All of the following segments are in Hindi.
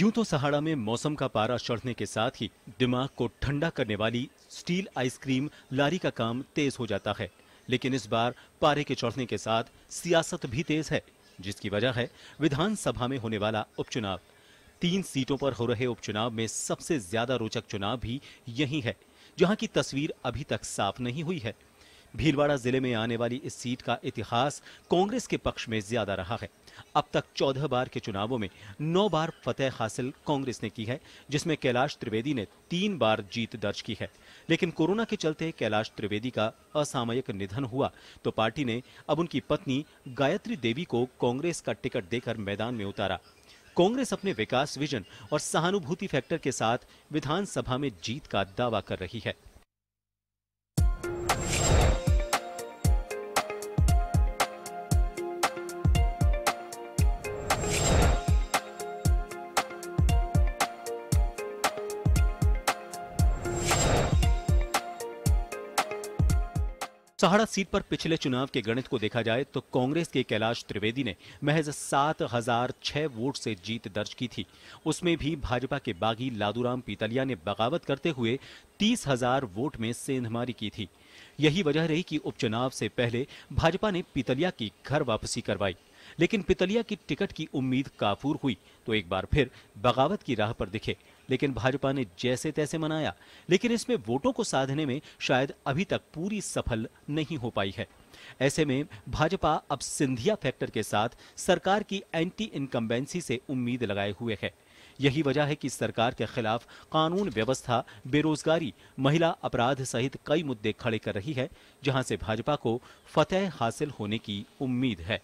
यूं तो सहाड़ा में मौसम का पारा चढ़ने के साथ ही दिमाग को ठंडा करने वाली स्टील आइसक्रीम लारी का काम तेज हो जाता है, लेकिन इस बार पारे के चढ़ने के साथ सियासत भी तेज है, जिसकी वजह है विधानसभा में होने वाला उपचुनाव। 3 सीटों पर हो रहे उपचुनाव में सबसे ज्यादा रोचक चुनाव भी यही है, जहां की तस्वीर अभी तक साफ नहीं हुई है। भीलवाड़ा जिले में आने वाली इस सीट का इतिहास कांग्रेस के पक्ष में ज्यादा रहा है। अब तक 14 बार के चुनावों में 9 बार फतेह हासिल कांग्रेस ने की है, जिसमें कैलाश त्रिवेदी ने 3 बार जीत दर्ज की है। लेकिन कोरोना के चलते कैलाश त्रिवेदी का असामयिक निधन हुआ तो पार्टी ने अब उनकी पत्नी गायत्री देवी को कांग्रेस का टिकट देकर मैदान में उतारा। कांग्रेस अपने विकास विजन और सहानुभूति फैक्टर के साथ विधानसभा में जीत का दावा कर रही है। सहाड़ा सीट पर पिछले चुनाव के गणित को देखा जाए तो कांग्रेस के कैलाश त्रिवेदी ने महज 7006 वोट से जीत दर्ज की थी। उसमें भी भाजपा के बागी लादूराम पीतलिया ने बगावत करते हुए 30,000 वोट में सेंधमारी की थी। यही वजह रही कि उपचुनाव से पहले भाजपा ने पीतलिया की घर वापसी करवाई, लेकिन पीतलिया की टिकट की उम्मीद काफूर हुई तो एक बार फिर बगावत की राह पर दिखे। लेकिन भाजपा ने जैसे तैसे मनाया, लेकिन इसमें वोटों को साधने में शायद अभी तक पूरी सफल नहीं हो पाई है। ऐसे में भाजपा अब सिंधिया फैक्टर के साथ सरकार की एंटी इनकम्बेंसी से उम्मीद लगाए हुए है। यही वजह है कि सरकार के खिलाफ कानून व्यवस्था, बेरोजगारी, महिला अपराध सहित कई मुद्दे खड़े कर रही है, जहां से भाजपा को फतेह हासिल होने की उम्मीद है।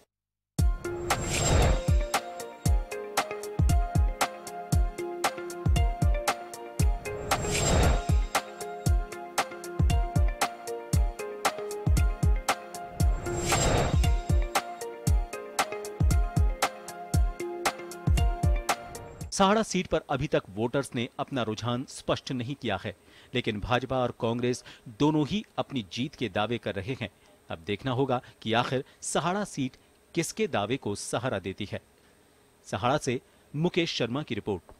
सहाड़ा सीट पर अभी तक वोटर्स ने अपना रुझान स्पष्ट नहीं किया है, लेकिन भाजपा और कांग्रेस दोनों ही अपनी जीत के दावे कर रहे हैं। अब देखना होगा कि आखिर सहाड़ा सीट किसके दावे को सहारा देती है। सहाड़ा से मुकेश शर्मा की रिपोर्ट।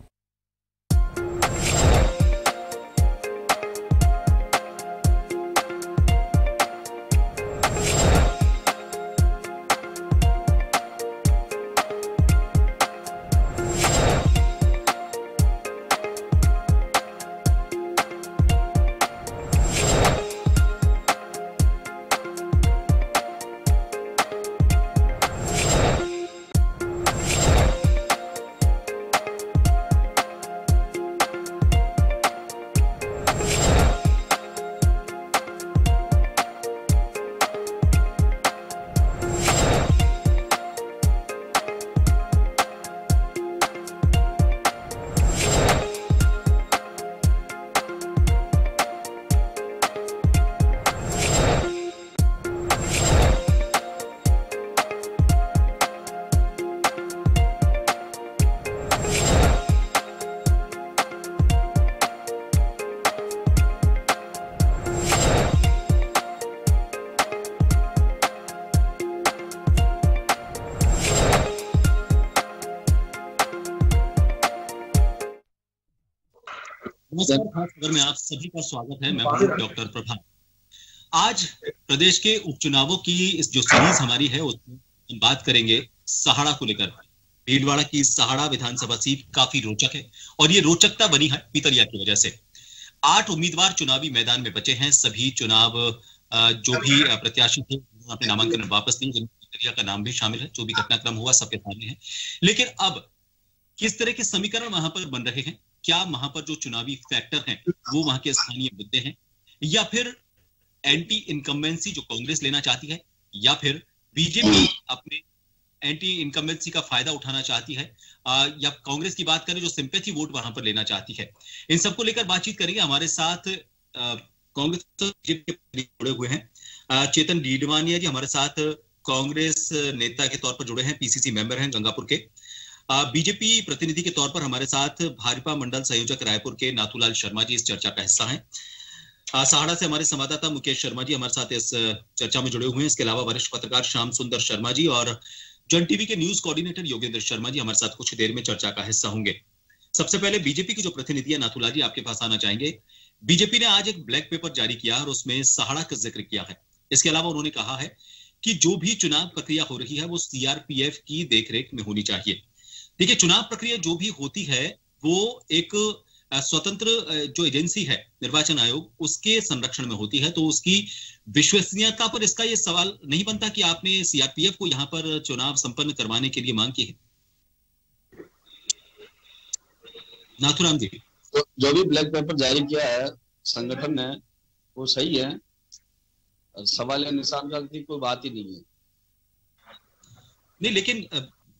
नमस्कार, खास खबर में आप सभी का स्वागत है। मैं हूं डॉक्टर प्रभात। आज प्रदेश के उपचुनावों की इस जो सीरीज हमारी है उसमें हम बात करेंगे सहाड़ा को लेकर। भीलवाड़ा की सहाड़ा विधानसभा सीट काफी रोचक है और ये रोचकता बनी है पीतलिया की वजह से। 8 उम्मीदवार चुनावी मैदान में बचे हैं। सभी चुनाव जो भी प्रत्याशी थे अपने नामांकन वापस लिए, जिनमें पीतलिया का नाम भी शामिल है। जो भी घटनाक्रम हुआ सबके सामने है, लेकिन अब किस तरह के समीकरण वहां पर बन रहे हैं, क्या वहां पर जो चुनावी फैक्टर हैं वो वहां के स्थानीय मुद्दे हैं, या फिर एंटी इनकम्बेंसी जो कांग्रेस लेना चाहती है, या फिर बीजेपी अपने एंटी इनकम्बेंसी का फायदा उठाना चाहती है, या कांग्रेस की बात करें जो सिंपैथी वोट वहां पर लेना चाहती है। इन सबको लेकर बातचीत करेंगे। हमारे साथ कांग्रेस जुड़े हुए हैं चेतन डीडवानिया जी, हमारे साथ कांग्रेस नेता के तौर पर जुड़े हैं, पीसीसी मेंबर हैं गंगापुर के। बीजेपी प्रतिनिधि के तौर पर हमारे साथ भाजपा मंडल संयोजक रायपुर के नाथूलाल शर्मा जी इस चर्चा का हिस्सा हैं। सहाड़ा से हमारे संवाददाता मुकेश शर्मा जी हमारे साथ इस चर्चा में जुड़े हुए हैं। इसके अलावा वरिष्ठ पत्रकार श्याम सुंदर शर्मा जी और जन टीवी के न्यूज कोऑर्डिनेटर योगेंद्र शर्मा जी हमारे साथ कुछ देर में चर्चा का हिस्सा होंगे। सबसे पहले बीजेपी की जो प्रतिनिधि है नाथुला जी, आपके पास आना चाहेंगे। बीजेपी ने आज एक ब्लैक पेपर जारी किया और उसमें सहाड़ा का जिक्र किया है। इसके अलावा उन्होंने कहा है कि जो भी चुनाव प्रक्रिया हो रही है वो सीआरपीएफ की देखरेख में होनी चाहिए। देखिए, चुनाव प्रक्रिया जो भी होती है वो एक स्वतंत्र जो एजेंसी है निर्वाचन आयोग, उसके संरक्षण में होती है, तो उसकी विश्वसनीयता पर इसका ये सवाल नहीं बनता कि आपने सीआरपीएफ को यहां पर चुनाव संपन्न करवाने के लिए मांग की है। नाथुराम जी, तो जो भी ब्लैक पेपर जारी किया है संगठन ने वो सही है, सवाल या निशान का कोई बात ही नहीं है। नहीं, लेकिन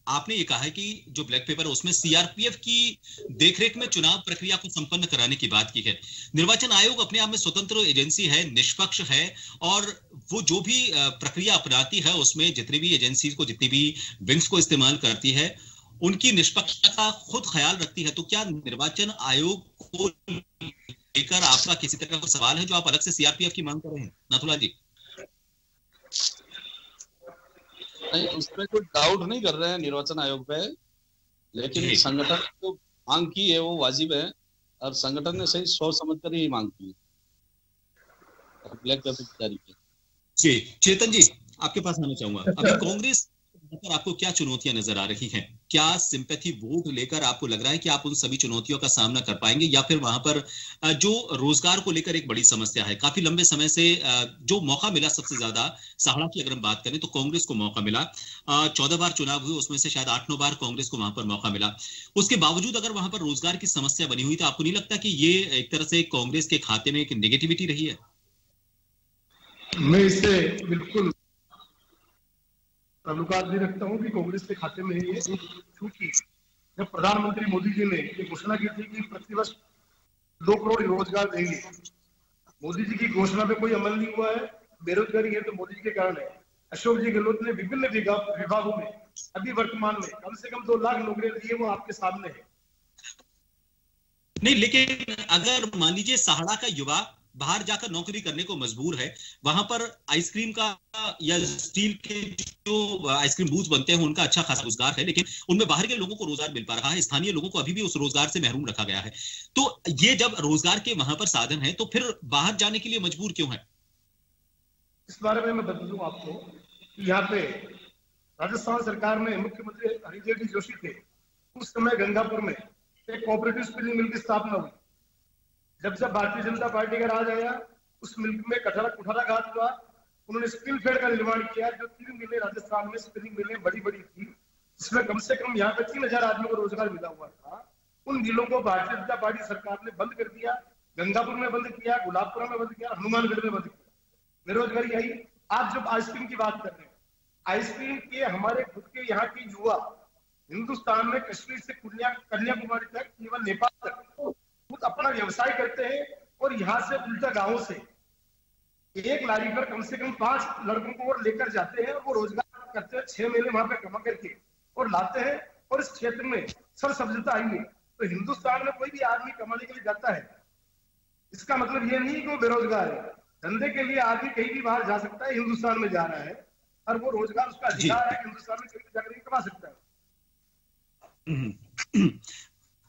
आपने ये कहा है कि जो ब्लैक पेपर है उसमें सीआरपीएफ की देखरेख में चुनाव प्रक्रिया को संपन्न कराने की बात की है। निर्वाचन आयोग अपने आप में स्वतंत्र एजेंसी है, निष्पक्ष है, और वो जो भी प्रक्रिया अपनाती है उसमें जितनी भी एजेंसी को, जितनी भी विंग्स को इस्तेमाल करती है, उनकी निष्पक्षता का खुद ख्याल रखती है। तो क्या निर्वाचन आयोग को लेकर आपका किसी तरह का सवाल है जो आप अलग से सीआरपीएफ की मांग कर रहे हैं, नाथुला जी? नहीं, उसमें कोई डाउट नहीं कर रहे हैं निर्वाचन आयोग पे, लेकिन संगठन जो मांग की है वो वाजिब है, और संगठन ने सही सोच समझ कर ही मांग की है, ब्लैक पेपर जारी किया। जी, चेतन जी, आपके पास आना चाहूंगा। अभी कांग्रेस पर आपको क्या चुनौतियां नजर आ रही हैं? क्या सिंपैथी वोट लेकर आपको लग रहा है कि आप उन सभी चुनौतियों का सामना कर पाएंगे, या फिर वहां पर जो रोजगार को लेकर एक बड़ी समस्या है, काफी लंबे समय से जो मौका मिला सबसे ज्यादा सहाड़ा की अगर हम बात करें तो कांग्रेस को मौका मिला, 14 बार चुनाव हुए, उसमें से शायद 8-9 बार कांग्रेस को वहां पर मौका मिला। उसके बावजूद अगर वहां पर रोजगार की समस्या बनी हुई, तो आपको नहीं लगता कि ये एक तरह से कांग्रेस के खाते में एक नेगेटिविटी रही है? मैं इससे बिल्कुल ताल्लुकात भी रखता हूँ कि कांग्रेस के खाते में ये, क्योंकि जब प्रधानमंत्री मोदी जी ने ये घोषणा की थी कि प्रतिवर्ष 2 करोड़ रोजगार देंगे, मोदी जी की घोषणा पे कोई अमल नहीं हुआ है। बेरोजगारी है तो मोदी जी के कारण है। अशोक जी गहलोत ने विभिन्न विभागों में अभी वर्तमान में कम से कम 2 लाख नौकरियां दी है, वो आपके सामने है। नहीं, लेकिन अगर मान लीजिए सहाड़ा का युवा बाहर जाकर नौकरी करने को मजबूर है, वहां पर आइसक्रीम का या स्टील के जो आइसक्रीम बूथ बनते हैं उनका अच्छा खासा रोजगार है, लेकिन उनमें बाहर के लोगों को रोजगार मिल पा रहा है, स्थानीय लोगों को अभी भी उस रोजगार से महरूम रखा गया है। तो ये जब रोजगार के वहां पर साधन है, तो फिर बाहर जाने के लिए मजबूर क्यों है? इस बारे में मैं बता दूं आपको कि यहाँ पे राजस्थान सरकार में मुख्यमंत्री हरिदेव जी जोशी थे, उस समय गंगापुर में एक कोऑपरेटिव स्पिनिंग मिल की स्थापना हुई। जब भारतीय जनता पार्टी का राज आया, उस मिल में कुठाराघात हुआ, उन्होंने स्पिन फेड का निर्माण किया, जो 3 मिलें राजस्थान में स्पिनिंग मिलें बड़ी बड़ी थी, जिसमें कम से कम यहाँ पे 3000 आदमियों को रोजगार मिला हुआ था। उन मिलों को भारतीय जनता पार्टी सरकार ने बंद कर दिया, गंगापुर में बंद किया, गुलाबपुरा में बंद किया, हनुमानगढ़ में बंद किया। बेरोजगारी आई। आप जब आइसक्रीम की बात कर रहे हैं, आइसक्रीम के हमारे खुद के यहाँ के युवा हिंदुस्तान में कश्मीर से कन्याकुमारी तक, केवल नेपाल तक खुद अपना व्यवसाय करते हैं, और यहाँ से उल्टा गांवों से एक लारी पर कम से कम 5 लड़कों को और लेकर जाते हैं, और वो रोजगार करते हैं, 6 महीने वहां पे कमा करके और लाते हैं। और इस क्षेत्र में सर्वसभ्यता आई है, तो हिंदुस्तान में कोई भी आदमी कमाने के लिए जाता है, इसका मतलब ये नहीं कि वो बेरोजगार है। धंधे के लिए आदमी कहीं भी बाहर जा सकता है, हिंदुस्तान में जा रहा है, और वो रोजगार उसका अधिकार है, हिंदुस्तान में कहीं भी जाकर कमा सकता है।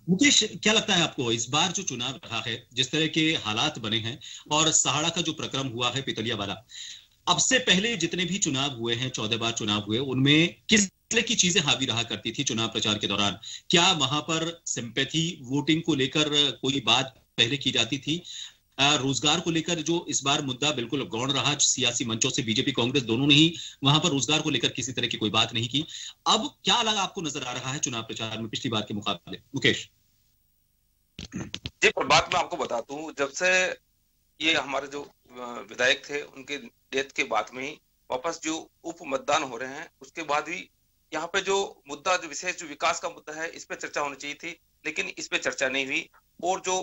मुकेश, क्या लगता है आपको इस बार जो चुनाव रहा है, जिस तरह के हालात बने हैं, और सहाड़ा का जो प्रक्रम हुआ है पितलिया वाला, अब से पहले जितने भी चुनाव हुए हैं, 14 बार चुनाव हुए, उनमें किस तरह की चीजें हावी रहा करती थी चुनाव प्रचार के दौरान? क्या वहां पर सिंपैथी वोटिंग को लेकर कोई बात पहले की जाती थी? रोजगार को लेकर जो इस बार मुद्दा बिल्कुल गौण रहा, सियासी मंचों से बीजेपी कांग्रेस दोनों ने ही वहां पर रोजगार को लेकर किसी तरह की कोई बात नहीं की। अब क्या अलग आपको नजर आ रहा है चुनाव प्रचार में पिछली बार के मुकाबले? मुकेश जी, प्रभात मैं आपको बताता हूँ, जब से ये हमारे जो विधायक थे उनके डेथ के बाद में ही वापस जो उप मतदान हो रहे हैं, उसके बाद भी यहाँ पे जो मुद्दा, जो विशेष जो विकास का मुद्दा है, इस पे चर्चा होनी चाहिए थी, लेकिन इस पे चर्चा नहीं हुई। और जो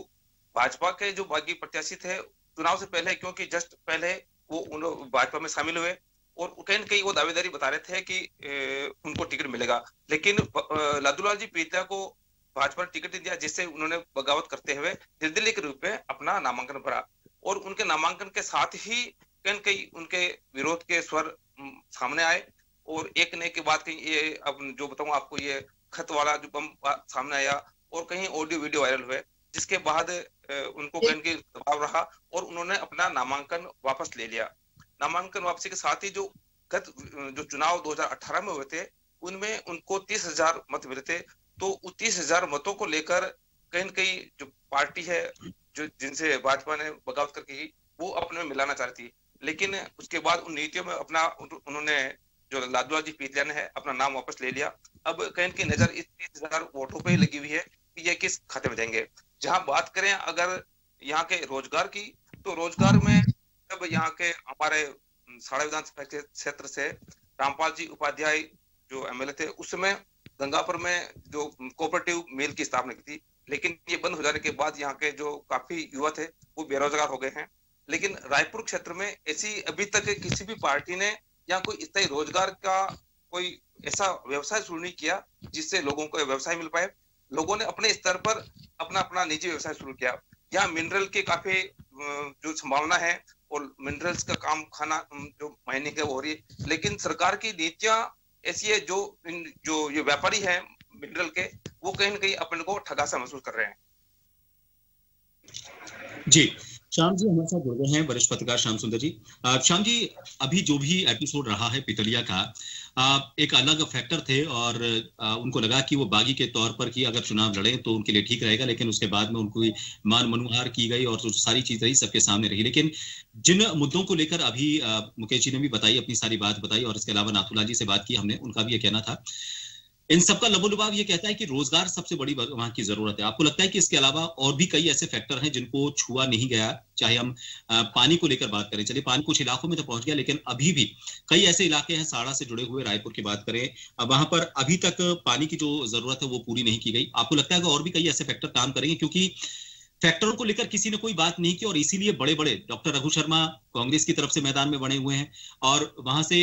भाजपा के जो बागी प्रत्याशी थे चुनाव से पहले, क्योंकि जस्ट पहले वो भाजपा में शामिल हुए, और कहीं न कहीं वो दावेदारी बता रहे थे कि उनको टिकट मिलेगा, लेकिन लादूलाल जी पीड़िता को भाजपा ने टिकट दिया, जिससे उन्होंने बगावत करते हुए निर्दलीय के रूप में अपना नामांकन भरा। और उनके नामांकन के साथ ही कहीं न कहीं उनके विरोध के स्वर सामने आए, और एक ने के बाद कहीं ये अब जो बताऊं आपको, ये खत वाला जो बम सामने आया, और कहीं ऑडियो वीडियो वायरल हुए, जिसके बाद उनको कहीं के दबाव रहा और उन्होंने अपना नामांकन वापस ले लिया। नामांकन वापसी के साथ ही जो चुनाव 2018 में हुए थे उनमें उनको 30,000 मत मिले थे। तो उस 30,000 मतों को लेकर कहीं न कहीं जो पार्टी है जो जिनसे भाजपा ने बगावत करके वो अपने में मिलाना चाह रही थी, लेकिन उसके बाद उन नीतियों में अपना उन्होंने जो लालू जी पीतलिया ने है अपना नाम वापस ले लिया। अब कहीं की नजर इस 30,000 वोटों पे लगी हुई है कि ये किस खाते में जाएंगे। जहां बात करें अगर यहाँ के रोजगार की, तो रोजगार में जब यहाँ के हमारे साड़ा विधानसभा क्षेत्र से रामपाल जी उपाध्याय जो एमएलए थे, उस समय गंगापुर में जो कोऑपरेटिव मिल की स्थापना की थी, लेकिन ये बंद हो जाने के बाद यहाँ के जो काफी युवा थे वो बेरोजगार हो गए हैं। लेकिन रायपुर क्षेत्र में ऐसी अभी तक किसी भी पार्टी ने या कोई स्थायी रोजगार का कोई ऐसा व्यवसाय शुरू नहीं किया जिससे लोगों को व्यवसाय मिल पाए। लोगों ने अपने स्तर पर अपना अपना निजी व्यवसाय शुरू किया। यहाँ मिनरल की काफी जो संभावना है और मिनरल्स का काम खाना जो महीने के हो रही है, लेकिन सरकार की नीतियां ऐसी है जो ये व्यापारी है मिनरल के, वो कहीं न कहीं अपने को ठगा सा महसूस कर रहे हैं। जी, श्याम जी हमारे साथ जुड़ गए हैं, वरिष्ठ पत्रकार श्याम सुंदर जी। श्याम जी, अभी जो भी एपिसोड रहा है पितलिया का, एक अलग फैक्टर थे और उनको लगा कि वो बागी के तौर पर कि अगर चुनाव लड़े तो उनके लिए ठीक रहेगा, लेकिन उसके बाद में उनको मान मनुहार की गई और सारी चीज रही सबके सामने रही। लेकिन जिन मुद्दों को लेकर अभी मुकेश जी ने भी बताई, अपनी सारी बात बताई, और इसके अलावा नाथूलाल जी से बात की हमने, उनका भी ये कहना था, इन सबका लबोलुबाव ये कहता है कि रोजगार सबसे बड़ी वहां की जरूरत है। आपको लगता है कि इसके अलावा और भी कई ऐसे फैक्टर हैं जिनको छुआ नहीं गया? चाहे हम पानी को लेकर बात करें, चलिए पानी कुछ इलाकों में तो पहुंच गया, लेकिन अभी भी कई ऐसे इलाके हैं साड़ा से जुड़े हुए, रायपुर की बात करें, वहां पर अभी तक पानी की जो जरूरत है वो पूरी नहीं की गई। आपको लगता है कि और भी कई ऐसे फैक्टर काम करेंगे? क्योंकि फैक्टरों को लेकर किसी ने कोई बात नहीं की और इसीलिए बड़े बड़े डॉक्टर रघु शर्मा कांग्रेस की तरफ से मैदान में बने हुए हैं और वहां से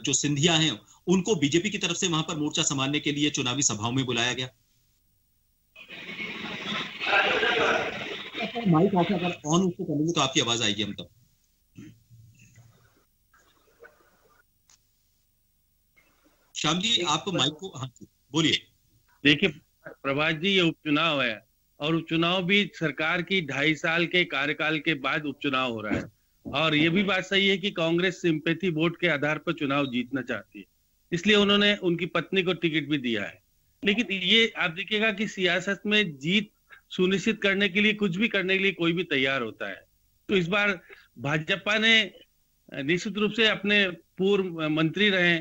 जो सिंधिया हैं उनको बीजेपी की तरफ से वहां पर मोर्चा संभालने के लिए चुनावी सभाओं में बुलाया गया। माइक अगर ऑन उसको कर लेंगे तो आपकी आवाज आएगी हम तब। श्याम जी आप माइक को, हाँ बोलिए। देखिए प्रभात जी, ये उपचुनाव है और उपचुनाव भी सरकार की 2.5 साल के कार्यकाल के बाद उपचुनाव हो रहा है, और ये भी बात सही है कि कांग्रेस सिंपैथी वोट के आधार पर चुनाव जीतना चाहती है, इसलिए उन्होंने उनकी पत्नी को टिकट भी दिया है। लेकिन ये आप देखिएगा कि सियासत में जीत सुनिश्चित करने के लिए कुछ भी करने के लिए कोई भी तैयार होता है। तो इस बार भाजपा ने निश्चित रूप से अपने पूर्व मंत्री रहे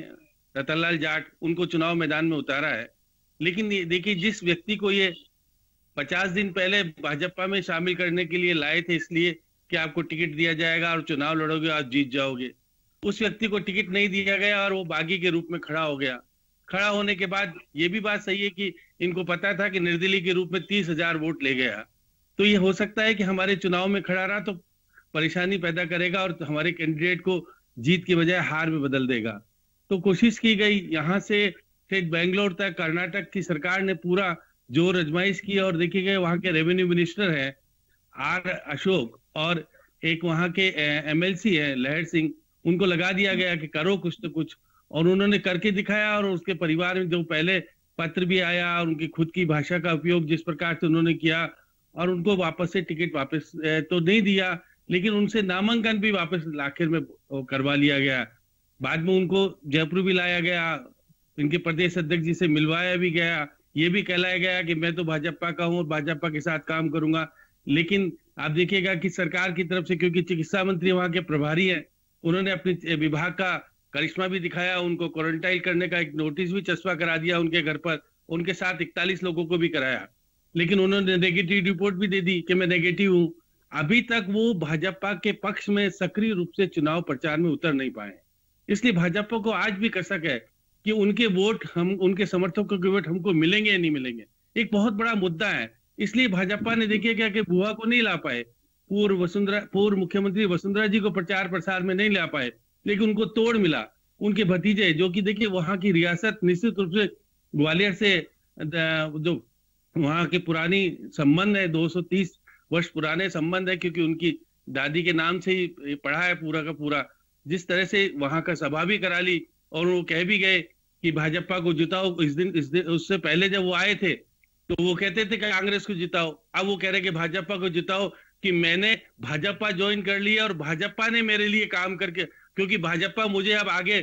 रतनलाल जाट, उनको चुनाव मैदान में उतारा है। लेकिन देखिए, जिस व्यक्ति को ये 50 दिन पहले भाजपा में शामिल करने के लिए लाए थे इसलिए कि आपको टिकट दिया जाएगा और चुनाव लड़ोगे आप जीत जाओगे, उस व्यक्ति को टिकट नहीं दिया गया और वो बागी के रूप में खड़ा हो गया। खड़ा होने के बाद ये भी बात सही है कि इनको पता था कि निर्दलीय के रूप में 30,000 वोट ले गया, तो ये हो सकता है कि हमारे चुनाव में खड़ा रहा तो परेशानी पैदा करेगा और हमारे कैंडिडेट को जीत की बजाय हार में बदल देगा। तो कोशिश की गई, यहाँ से बेंगलोर तक कर्नाटक की सरकार ने पूरा जोर आजमाइश की, और देखिए गए वहां के रेवेन्यू मिनिस्टर है आर अशोक और एक वहां के एमएलसी है लहर सिंह, उनको लगा दिया गया कि करो कुछ तो कुछ, और उन्होंने करके दिखाया। और उसके परिवार में जो पहले पत्र भी आया और उनकी खुद की भाषा का उपयोग जिस प्रकार से उन्होंने किया, और उनको वापस से टिकट वापस तो नहीं दिया, लेकिन उनसे नामांकन भी वापस आखिर में करवा लिया गया। बाद में उनको जयपुर भी लाया गया, इनके प्रदेश अध्यक्ष जी से मिलवाया भी गया, ये भी कहलाया गया कि मैं तो भाजपा का हूँ और भाजपा के साथ काम करूंगा। लेकिन आप देखिएगा कि सरकार की तरफ से, क्योंकि चिकित्सा मंत्री वहां के प्रभारी हैं, उन्होंने अपने विभाग का करिश्मा भी दिखाया, उनको क्वारंटाइन करने का एक नोटिस भी चस्पा करा दिया उनके घर पर, उनके साथ 41 लोगों को भी कराया, लेकिन उन्होंने नेगेटिव रिपोर्ट भी दे दी कि मैं नेगेटिव हूं। अभी तक वो भाजपा के पक्ष में सक्रिय रूप से चुनाव प्रचार में उतर नहीं पाए, इसलिए भाजपा को आज भी कसक है कि उनके वोट हम, उनके समर्थकों के वोट हमको मिलेंगे या नहीं मिलेंगे, एक बहुत बड़ा मुद्दा है। इसलिए भाजपा ने देखिए क्या कि बुआ को नहीं ला पाए, पूर्व मुख्यमंत्री वसुंधरा जी को प्रचार प्रसार में नहीं ला पाए, लेकिन उनको तोड़ मिला उनके भतीजे, जो कि देखिए वहां की रियासत निश्चित रूप से ग्वालियर से जो वहां के पुरानी संबंध है, 230 वर्ष पुराने संबंध है, क्योंकि उनकी दादी के नाम से ही पढ़ा है पूरा का पूरा। जिस तरह से वहां का सभा भी करा ली और वो कह भी गए कि भाजपा को जिताओ। इस दिन उससे पहले जब वो आए थे तो वो कहते थे कि कांग्रेस को जिताओ, अब वो कह रहे कि भाजपा को जिताओ, कि मैंने भाजपा ज्वाइन कर लिया और भाजपा ने मेरे लिए काम करके, क्योंकि भाजपा मुझे अब आगे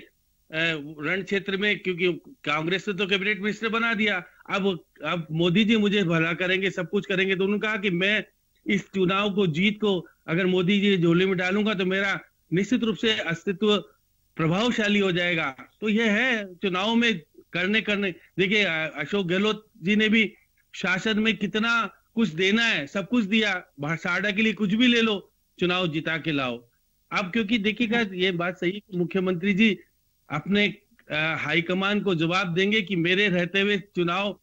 रण क्षेत्र में, क्योंकि कांग्रेस ने तो कैबिनेट मिनिस्टर बना दिया, अब मोदी जी मुझे भला करेंगे, सब कुछ करेंगे। तो उन्होंने कहा कि मैं इस चुनाव को, जीत को अगर मोदी जी झोले में डालूंगा तो मेरा निश्चित रूप से अस्तित्व प्रभावशाली हो जाएगा। तो यह है चुनाव में करने देखिए, अशोक गहलोत जी ने भी शासन में कितना कुछ देना है, सब कुछ दिया, साडा के लिए कुछ भी ले लो, चुनाव जिता के लाओ। अब क्योंकि देखिएगा, ये बात सही है, मुख्यमंत्री जी अपने हाईकमान को जवाब देंगे कि मेरे रहते हुए चुनाव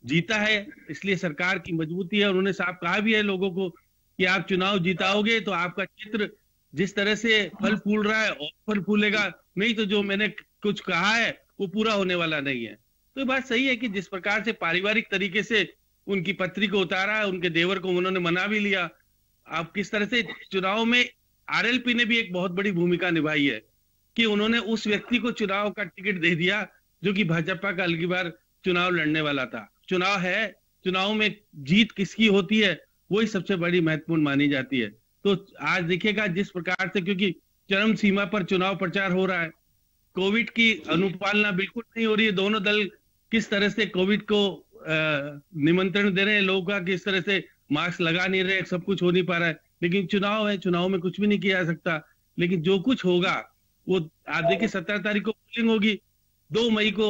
जीता है, इसलिए सरकार की मजबूती है। उन्होंने साफ कहा भी है लोगों को कि आप चुनाव जिताओगे तो आपका क्षेत्र जिस तरह से फल फूल रहा है और फल फूलेगा, नहीं तो जो मैंने कुछ कहा है वो पूरा होने वाला नहीं है। तो ये बात सही है कि जिस प्रकार से पारिवारिक तरीके से उनकी पत्नी को उतारा है, उनके देवर को उन्होंने मना भी लिया। अब किस तरह से चुनाव में आरएलपी ने भी एक बहुत बड़ी भूमिका निभाई है कि उन्होंने उस व्यक्ति को चुनाव का टिकट दे दिया जो कि भाजपा का अगली बार चुनाव लड़ने वाला था। चुनाव है, चुनाव में जीत किसकी होती है वही सबसे बड़ी महत्वपूर्ण मानी जाती है। तो आज देखिएगा जिस प्रकार से, क्योंकि चरम सीमा पर चुनाव प्रचार हो रहा है, कोविड की अनुपालना बिल्कुल नहीं हो रही है। दोनों दल किस तरह से कोविड को निमंत्रण दे रहे हैं लोगों का, किस तरह से मास्क लगा नहीं रहे, सब कुछ हो नहीं पा रहा है। लेकिन चुनाव है, चुनाव में कुछ भी नहीं किया जा सकता। लेकिन जो कुछ होगा वो आप देखिए, 17 तारीख को पोलिंग होगी, 2 मई को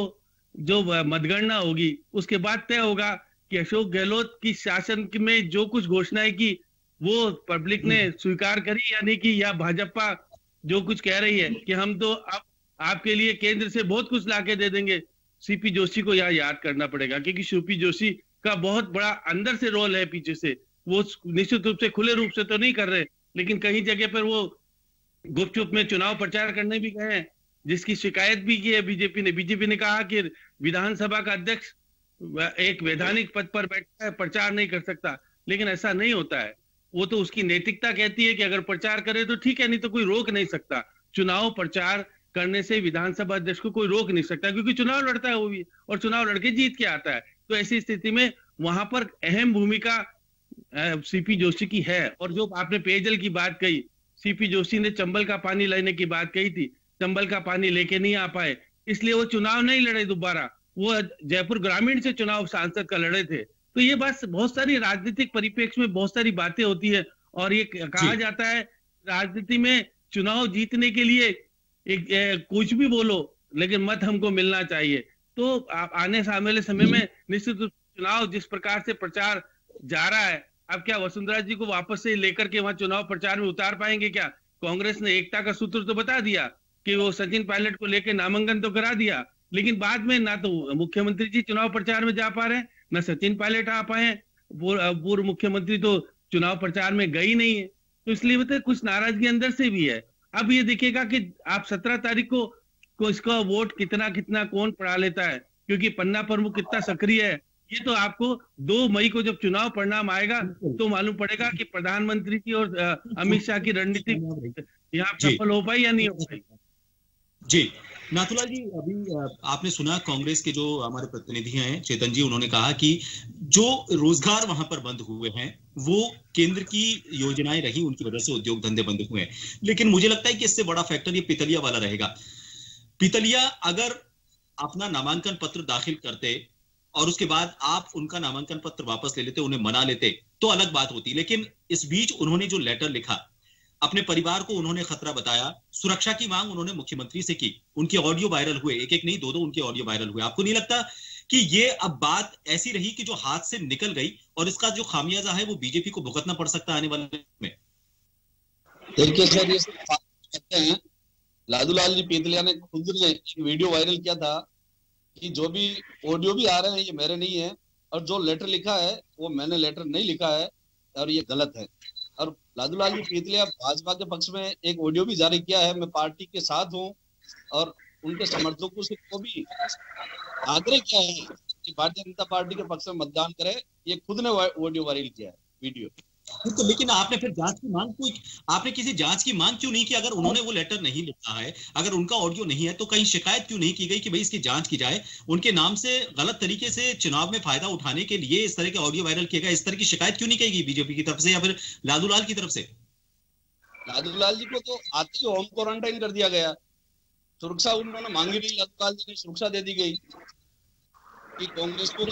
जो मतगणना होगी, उसके बाद तय होगा कि अशोक गहलोत की शासन में जो कुछ घोषणाएं की वो पब्लिक ने स्वीकार करी या नहीं की, या भाजपा जो कुछ कह रही है कि हम तो अब आपके लिए केंद्र से बहुत कुछ लाके दे देंगे। सीपी जोशी को यहाँ याद करना पड़ेगा, क्योंकि सीपी जोशी का बहुत बड़ा अंदर से रोल है पीछे से। वो निश्चित रूप से खुले रूप से तो नहीं कर रहे, लेकिन कहीं जगह पर वो गुपचुप में चुनाव प्रचार करने भी गए हैं, जिसकी शिकायत भी की है बीजेपी ने। बीजेपी ने कहा कि विधानसभा का अध्यक्ष एक वैधानिक पद पर बैठा है, प्रचार नहीं कर सकता, लेकिन ऐसा नहीं होता है। वो तो उसकी नैतिकता कहती है कि अगर प्रचार करे तो ठीक है, नहीं तो कोई रोक नहीं सकता। चुनाव प्रचार करने से विधानसभा अध्यक्ष को कोई रोक नहीं सकता, क्योंकि चुनाव लड़ता है वो भी, और चुनाव लड़के जीत के आता है। तो ऐसी स्थिति में वहां पर अहम भूमिका सीपी जोशी की है। और जो आपने पेयजल की बात कही, सीपी जोशी ने चंबल का पानी लेने की बात कही थी, चंबल का पानी लेके नहीं आ पाए, इसलिए वो चुनाव नहीं लड़े दोबारा, वो जयपुर ग्रामीण से चुनाव सांसद का लड़े थे। तो ये बात, बहुत सारी राजनीतिक परिप्रेक्ष्य में बहुत सारी बातें होती है, और ये कहा जाता है राजनीति में चुनाव जीतने के लिए कुछ भी बोलो, लेकिन मत हमको मिलना चाहिए। तो आने वाले समय में निश्चित रूप से चुनाव जिस प्रकार से प्रचार जा रहा है, अब क्या वसुंधरा जी को वापस से लेकर के वहां चुनाव प्रचार में उतार पाएंगे क्या? कांग्रेस ने एकता का सूत्र तो बता दिया कि वो सचिन पायलट को लेकर नामांकन तो करा दिया, लेकिन बाद में ना तो मुख्यमंत्री जी चुनाव प्रचार में जा पा रहे हैं, ना सचिन पायलट आ पाए। पूर्व मुख्यमंत्री तो चुनाव प्रचार में गई नहीं है, तो इसलिए मतलब कुछ नाराजगी अंदर से भी है। अब ये देखिएगा कि आप 17 तारीख को इसका वोट कितना कौन पड़ा लेता है, क्योंकि पन्ना प्रमुख कितना सक्रिय है, ये तो आपको 2 मई को जब चुनाव परिणाम आएगा तो मालूम पड़ेगा कि प्रधानमंत्री की और अमित शाह की रणनीति यहाँ सफल हो पाई या नहीं हो पाई। जी नाथुलाल जी, अभी आपने सुना कांग्रेस के जो हमारे प्रतिनिधि हैं चेतन जी, उन्होंने कहा कि जो रोजगार वहां पर बंद हुए हैं वो केंद्र की योजनाएं रही, उनकी वजह से उद्योग धंधे बंद हुए हैं। लेकिन मुझे लगता है कि इससे बड़ा फैक्टर ये पितलिया वाला रहेगा। पितलिया अगर अपना नामांकन पत्र दाखिल करते और उसके बाद आप उनका नामांकन पत्र वापस ले लेते, उन्हें मना लेते, तो अलग बात होती। लेकिन इस बीच उन्होंने जो लेटर लिखा, अपने परिवार को उन्होंने खतरा बताया, सुरक्षा की मांग उन्होंने मुख्यमंत्री से की, उनके ऑडियो वायरल हुए, एक नहीं 2 उनके ऑडियो वायरल हुए। आपको नहीं लगता कि ये अब बात ऐसी रही कि जो हाथ से निकल गई और इसका जो खामियाजा है वो बीजेपी को भुगतना पड़ सकता है आने वाले में? देखिए सर, ये कहते हैं लादूलाल जी पेतलिया ने खुद ने वीडियो वायरल किया था कि जो भी ऑडियो भी आ रहे हैं ये मेरे नहीं है, और जो लेटर लिखा है वो मैंने लेटर नहीं लिखा है और ये गलत है। और लादूलाल जी पेतलिया भाजपा के पक्ष में एक ऑडियो भी जारी किया है, मैं पार्टी के साथ हूँ, और उनके समर्थकों से को भी आग्रह किया है कि भारतीय जनता पार्टी के पक्ष में मतदान करे। ये खुद ने ऑडियो वायरल किया है, वीडियो। तो लेकिन आपने फिर जांच की मांग कोई आपने किसी जांच की मांग क्यों नहीं की? अगर उन्होंने वो लेटर नहीं लिखा है, अगर उनका ऑडियो नहीं है, तो कहीं शिकायत क्यों नहीं की गई कि भाई इसकी जांच की जाए? उनके नाम से गलत तरीके से चुनाव में फायदा उठाने के लिए इस तरह के ऑडियो वायरल किए गए, इस तरह की शिकायत क्यों नहीं की गई बीजेपी की तरफ से या फिर लालूलाल की तरफ से? लालूलाल जी को तो आते ही होम क्वारंटाइन कर दिया गया। सुरक्षा उन्होंने मांगी नहीं, लालूलाल जी ने सुरक्षा दे दी गई कि कांग्रेस को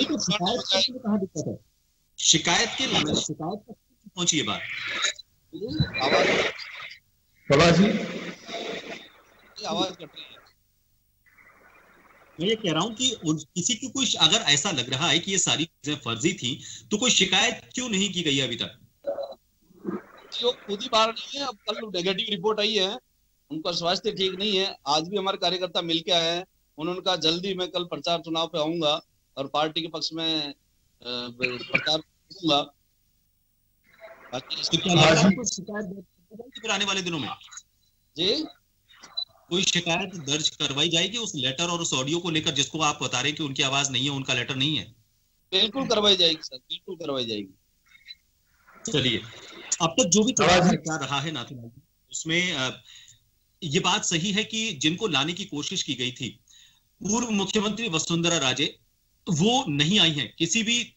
शिकायत तक पहुंची ये बात। आवाज कट रही है। मैं ये कह रहा हूं कि किसी की कोई, अगर ऐसा लग रहा है कि ये सारी चीजें फर्जी थी, तो कोई शिकायत क्यों नहीं की गई अभी तक? वो खुद ही बाहर नहीं है। अब कल नेगेटिव रिपोर्ट आई है, उनका स्वास्थ्य ठीक नहीं है। आज भी हमारे कार्यकर्ता मिलके आए हैं, उन्होंने कहा जल्दी मैं कल प्रचार चुनाव पे आऊंगा और पार्टी के पक्ष में प्रचार करूंगा। आने वाले दिनों में जी कोई शिकायत दर्ज करवाई जाएगी उस लेटर और उस ऑडियो को लेकर, जिसको आप बता रहे हैं कि उनकी आवाज नहीं है, उनका लेटर नहीं है? बिल्कुल करवाई जाएगी सर, बिल्कुल करवाई जाएगी। चलिए, अब तक जो भी चल रहा है नाथूलाल, उसमें ये बात सही है कि जिनको लाने की कोशिश की गई थी, पूर्व मुख्यमंत्री वसुंधरा राजे, वो नहीं आई हैं किसी भी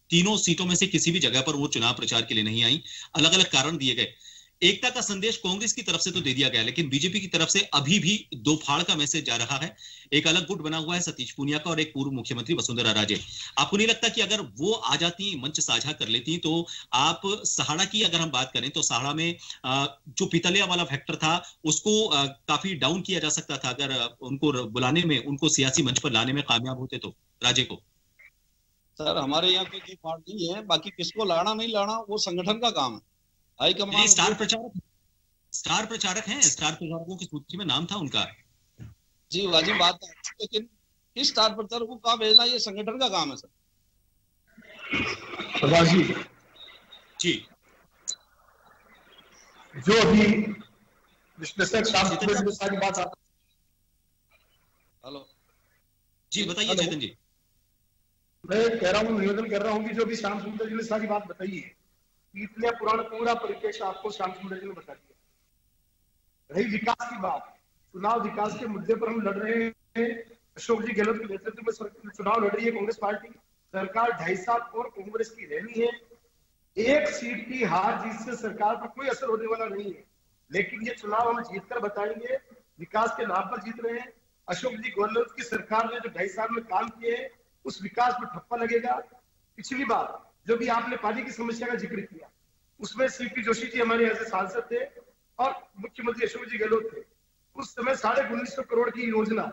तीनों सीटों में से किसी भी जगह पर वो चुनाव प्रचार के लिए नहीं आई। अलग अलग कारण दिए गए। एकता का संदेश कांग्रेस की तरफ से तो दे दिया गया, लेकिन बीजेपी की तरफ से अभी भी दो फाड़ का मैसेज जा रहा है। एक अलग गुट बना हुआ है सतीश पूनिया का और एक पूर्व मुख्यमंत्री वसुंधरा राजे। आपको नहीं लगता कि अगर वो आ जाती, मंच साझा कर लेती, तो आप सहाड़ा की अगर हम बात करें तो सहाड़ा में जो पितलिया वाला फैक्टर था उसको काफी डाउन किया जा सकता था, अगर उनको बुलाने में, उनको सियासी मंच पर लाने में कामयाब होते तो राजे को? सर हमारे यहाँ कोई फाड़ नहीं है, बाकी किसको लाना नहीं लाना वो संगठन का काम है। हाईकमान स्टार प्रचारक हैं, स्टार प्रचारकों की सूची में नाम था उनका। जी वाजिब बात है, लेकिन किस स्टार प्रचारक को कहाँ भेजना ये संगठन का काम है सर। जी जो अभी विश्लेषक सारी बात आता। हेलो जी बताइए चेतन जी। मैं कह रहा हूँ, निवेदन कर रहा हूँ कि जो भी श्याम सुंदर जी ने सारी बात बताई है, इतने पुराना पूरा परिप्रेक्ष्य आपको श्याम सुंदर जी ने बता दिया। रही विकास की बात, चुनाव विकास के मुद्दे पर हम लड़ रहे हैं। अशोक जी गहलोत के नेतृत्व में चुनाव लड़ रही है कांग्रेस पार्टी। सरकार 2.5 साल और कांग्रेस की रहनी है। एक सीट की हार जीत से सरकार पर कोई असर होने वाला नहीं है, लेकिन ये चुनाव हम जीत कर बताएंगे। विकास के नाम पर जीत रहे हैं। अशोक जी गहलोत की सरकार ने जो 2.5 साल में काम किए हैं, उस विकास में ठप्पा लगेगा। पिछली बार जो भी आपने पानी की समस्या का जिक्र किया, उसमें सीपी जोशी जी हमारे यहाँ से सांसद थे और मुख्यमंत्री अशोक जी गहलोत थे। उस समय 1950 करोड़ की योजना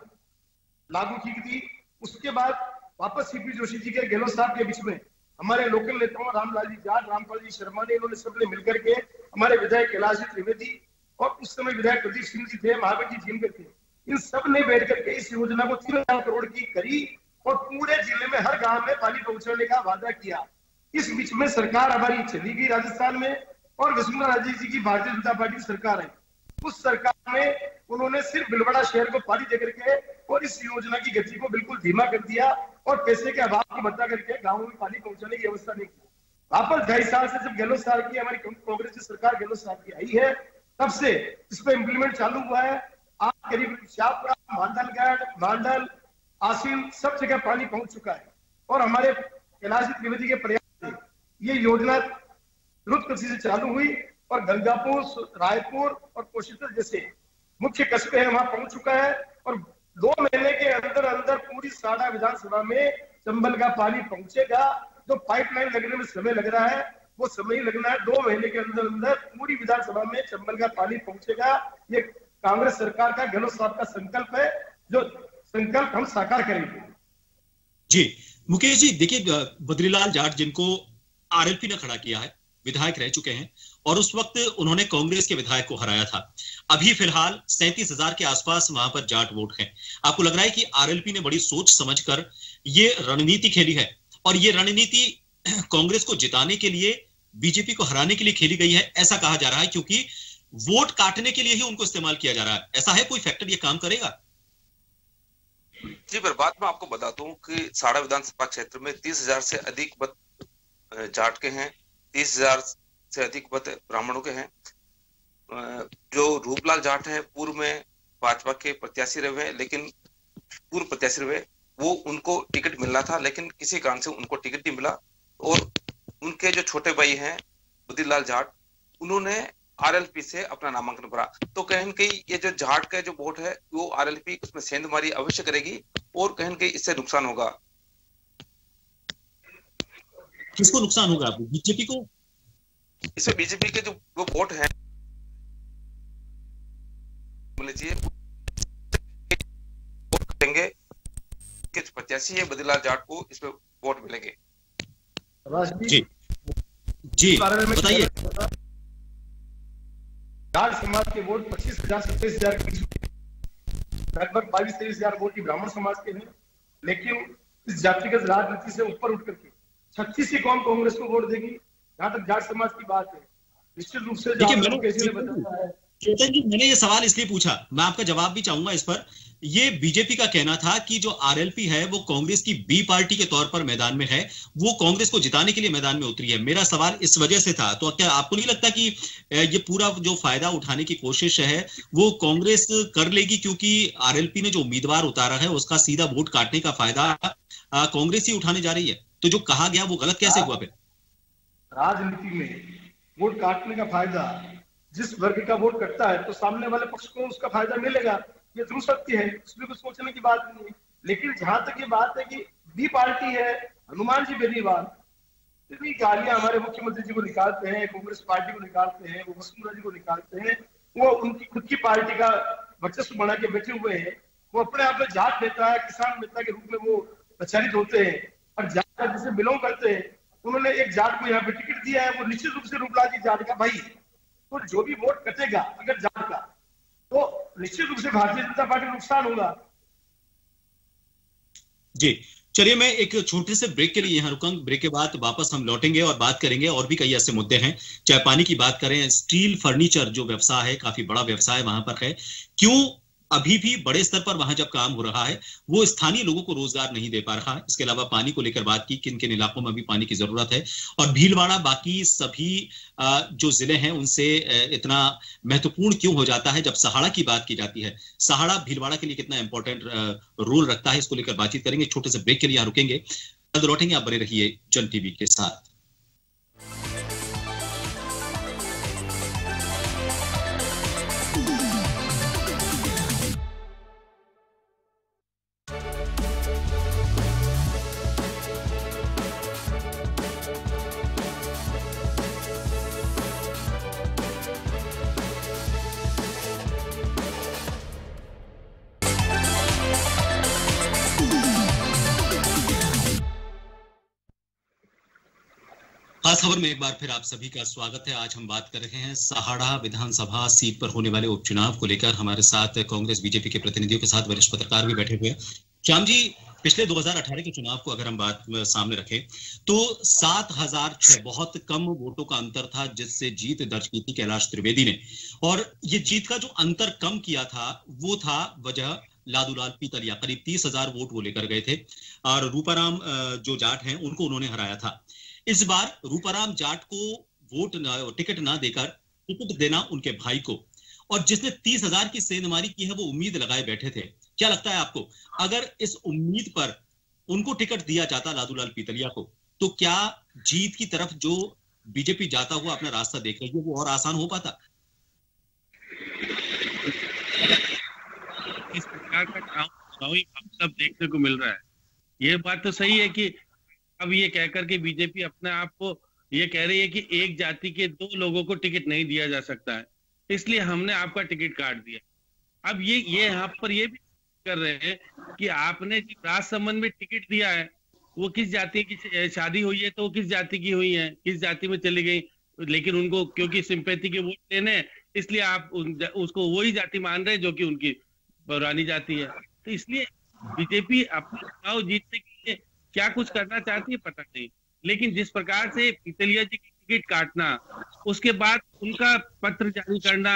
लागू की थी। उसके बाद वापस सीपी जोशी जी के गहलोत साहब के बीच में हमारे लोकल नेताओं रामलाल जी जाट, रामपाल जी शर्मा ने, इन्होंने सबने मिलकर के, हमारे विधायक कैलाश जी त्रिवेदी और उस समय विधायक प्रदीप सिंह जी थे, महावीर जी जिनकर थे, इन सब ने बैठ करके इस योजना को 3000 करोड़ की करी और पूरे जिले में हर गांव में पानी पहुंचाने का वादा किया। इस बीच में सरकार हमारी चली गई राजस्थान में और वसुंधरा राजे जी की भारतीय जनता पार्टी की सरकार है। उस सरकार में उन्होंने सिर्फ भिलवाड़ा शहर को पानी देकर के और इस योजना की गति को बिल्कुल धीमा कर दिया और पैसे के अभाव की बता करके गाँव में पानी पहुंचाने की व्यवस्था नहीं की। वापस 2.5 साल से जब गहलोत साहब की, हमारी कांग्रेस की सरकार गहलोत साहब की आई है, तब से इस पर इम्प्लीमेंट चालू हुआ है। आज करीब शाहपुरा, मांडलगढ़, मांडल, आसीन सब जगह पानी पहुंच चुका है और हमारे कैलाश त्रिवेदी के प्रयास से ये योजना द्रुत गति से चालू हुई और गंगापुर, रायपुर और कोशिशर जैसे मुख्य कस्बे हैं वहां पहुंच चुका है और 2 महीने के अंदर अंदर पूरी साड़ा विधानसभा में चंबल का पानी पहुंचेगा। जो पाइपलाइन लगने में समय लग रहा है वो समय ही लगना है। 2 महीने के अंदर अंदर पूरी विधानसभा में चंबल का पानी पहुंचेगा। ये कांग्रेस सरकार का, गहलोत साहब का संकल्प है, जो संकल्प हम साकार करेंगे। जी मुकेश जी, देखिए बद्रीलाल जाट जिनको आरएलपी ने खड़ा किया है, विधायक रह चुके हैं और उस वक्त उन्होंने कांग्रेस के विधायक को हराया था। अभी फिलहाल 37,000 के आसपास वहां पर जाट वोट हैं। आपको लग रहा है कि आरएलपी ने बड़ी सोच समझकर ये रणनीति खेली है और ये रणनीति कांग्रेस को जिताने के लिए, बीजेपी को हराने के लिए खेली गई है, ऐसा कहा जा रहा है, क्योंकि वोट काटने के लिए ही उनको इस्तेमाल किया जा रहा है। ऐसा है, कोई फैक्टर ये काम करेगा? जी, पर बात मैं आपको बताता हूँ कि साड़ा विधानसभा क्षेत्र में 30,000 से अधिक मत जाट के हैं 30,000 से अधिक मत ब्राह्मणों के हैं। जो रूपलाल जाट है पूर्व में भाजपा के प्रत्याशी रहे हैं, लेकिन पूर्व प्रत्याशी रहे, वो उनको टिकट मिलना था लेकिन किसी कारण से उनको टिकट नहीं मिला। और उनके जो छोटे भाई हैं बुद्धिलाल जाट, उन्होंने आरएलपी से अपना नामांकन भरा। तो कहीं न कहीं ये जो जाट का जो वोट है वो आरएलपी उसमें सेंधमारी अवश्य करेगी और कहीं न कहीं इससे नुकसान होगा। किसको नुकसान होगा? बीजेपी को? इसमें बीजेपी के जो वो वोट है देंगे कि प्रत्याशी है बद्रीलाल जाट को इसमें वोट मिलेंगे। जी जी बताइए। जाट समाज के वोट 25,000 से 27,000 के बीच, लगभग 22-23,000 वोट ही ब्राह्मण समाज के हैं। लेकिन इस जातिगत राजनीति से ऊपर उठ करके 36 ही कौम कांग्रेस को वोट देगी। जहां तक जाट समाज की बात है, निश्चित रूप से चेतन जी, मैंने ये सवाल इसलिए पूछा, मैं आपका जवाब भी चाहूंगा इस पर। ये बीजेपी का कहना था कि जो आरएलपी है वो कांग्रेस की बी पार्टी के तौर पर मैदान में है, वो कांग्रेस को जिताने के लिए मैदान में उतरी है। मेरा सवाल इस वजह से था। तो क्या आपको नहीं लगता कि ये पूरा जो फायदा उठाने की कोशिश है वो कांग्रेस कर लेगी, क्योंकि आरएलपी ने जो उम्मीदवार उतारा है उसका सीधा वोट काटने का फायदा कांग्रेस ही उठाने जा रही है? तो जो कहा गया वो गलत कैसे हुआ? फिर राजनीति में वोट काटने का फायदा जिस वर्ग का वोट कटता है तो सामने वाले पक्ष को उसका फायदा मिलेगा, ये ध्रुव सत्य है, इसमें कुछ सोचने की बात नहीं है। लेकिन जहां तक ये बात है कि बी पार्टी है, हनुमान जी बेनीवाल, इतनी गालियां हमारे मुख्यमंत्री जी को निकालते हैं, कांग्रेस पार्टी को निकालते हैं, वो वसुंधरा जी को निकालते हैं, वो उनकी खुद की पार्टी का वर्चस्व बना के बैठे हुए हैं। वो अपने आप में जाट नेता है, किसान नेता के रूप में वो प्रचारित होते हैं और जाट जिसे बिलोंग करते हैं, उन्होंने एक जाट को यहाँ पे टिकट दिया है। वो निश्चित रूप से रूपलाल जी जाट का भाई, तो जो भी वोट कटेगा अगर जाट का, तो निश्चित रूप से भारतीय जनता पार्टी को नुकसान होगा। जी चलिए, मैं एक छोटे से ब्रेक के लिए यहाँ रुकूंगा। ब्रेक के बाद वापस हम लौटेंगे और बात करेंगे। और भी कई ऐसे मुद्दे हैं, चाहे पानी की बात करें, स्टील फर्नीचर जो व्यवसाय है, काफी बड़ा व्यवसाय वहां पर है, क्यों अभी भी बड़े स्तर पर वहां जब काम हो रहा है वो स्थानीय लोगों को रोजगार नहीं दे पा रहा है। इसके अलावा पानी को लेकर बात की, किन किन इलाकों में अभी पानी की जरूरत है, और भीलवाड़ा बाकी सभी जो जिले हैं उनसे इतना महत्वपूर्ण क्यों हो जाता है जब सहाड़ा की बात की जाती है। सहाड़ा भीलवाड़ा के लिए कितना इंपॉर्टेंट रोल रखता है, इसको लेकर बातचीत करेंगे। छोटे से ब्रेक के लिए यहाँ रुकेंगे, जल्द लौटेंगे। आप बने रहिए जन टीवी के साथ। खास खबर में एक बार फिर आप सभी का स्वागत है। आज हम बात कर रहे हैं सहाड़ा विधानसभा सीट पर होने वाले उपचुनाव को लेकर। हमारे साथ कांग्रेस बीजेपी के प्रतिनिधियों के साथ वरिष्ठ पत्रकार भी बैठे हुए हैं। श्याम जी, पिछले 2018 के चुनाव को अगर हम बात सामने रखें तो 7,006 बहुत कम वोटों का अंतर था जिससे जीत दर्ज की थी कैलाश त्रिवेदी ने। और ये जीत का जो अंतर कम किया था वो था वजह लादूलाल पीतलिया, करीब 30,000 वोट वो लेकर गए थे और रूपाराम जो जाट हैं उनको उन्होंने हराया था। इस बार रूपाराम जाट को टिकट ना देकर टिकट देना उनके भाई को, और जिसने 30,000 की सेंधमारी की है वो उम्मीद लगाए बैठे थे। क्या लगता है आपको, अगर इस उम्मीद पर उनको टिकट दिया जाता लादूलाल पीतलिया को, तो क्या जीत की तरफ जो बीजेपी जाता हुआ अपना रास्ता देख रही है वो और आसान हो पाता? इस प्रकार का चुनाव हम सब देखने को मिल रहा है। ये बात तो सही है कि अब ये कहकर के बीजेपी अपने आप को ये कह रही है कि एक जाति के 2 लोगों को टिकट नहीं दिया जा सकता है, इसलिए हमने आपका टिकट काट दिया। अब ये यहाँ पर ये भी कर रहे हैं कि आपने जिस राजसमंद में टिकट दिया है वो किस जाति की शादी हुई है तो वो किस जाति की हुई है, किस जाति में चली गई, लेकिन उनको क्योंकि सिंपैथी के वोट देने इसलिए आप उसको वही जाति मान रहे जो कि उनकी पुरानी जाति है। तो इसलिए बीजेपी अपना चुनाव जीतने के लिए क्या कुछ करना चाहती है पता नहीं, लेकिन जिस प्रकार से पीतलिया जी की टिकट काटना, उसके बाद उनका पत्र जारी करना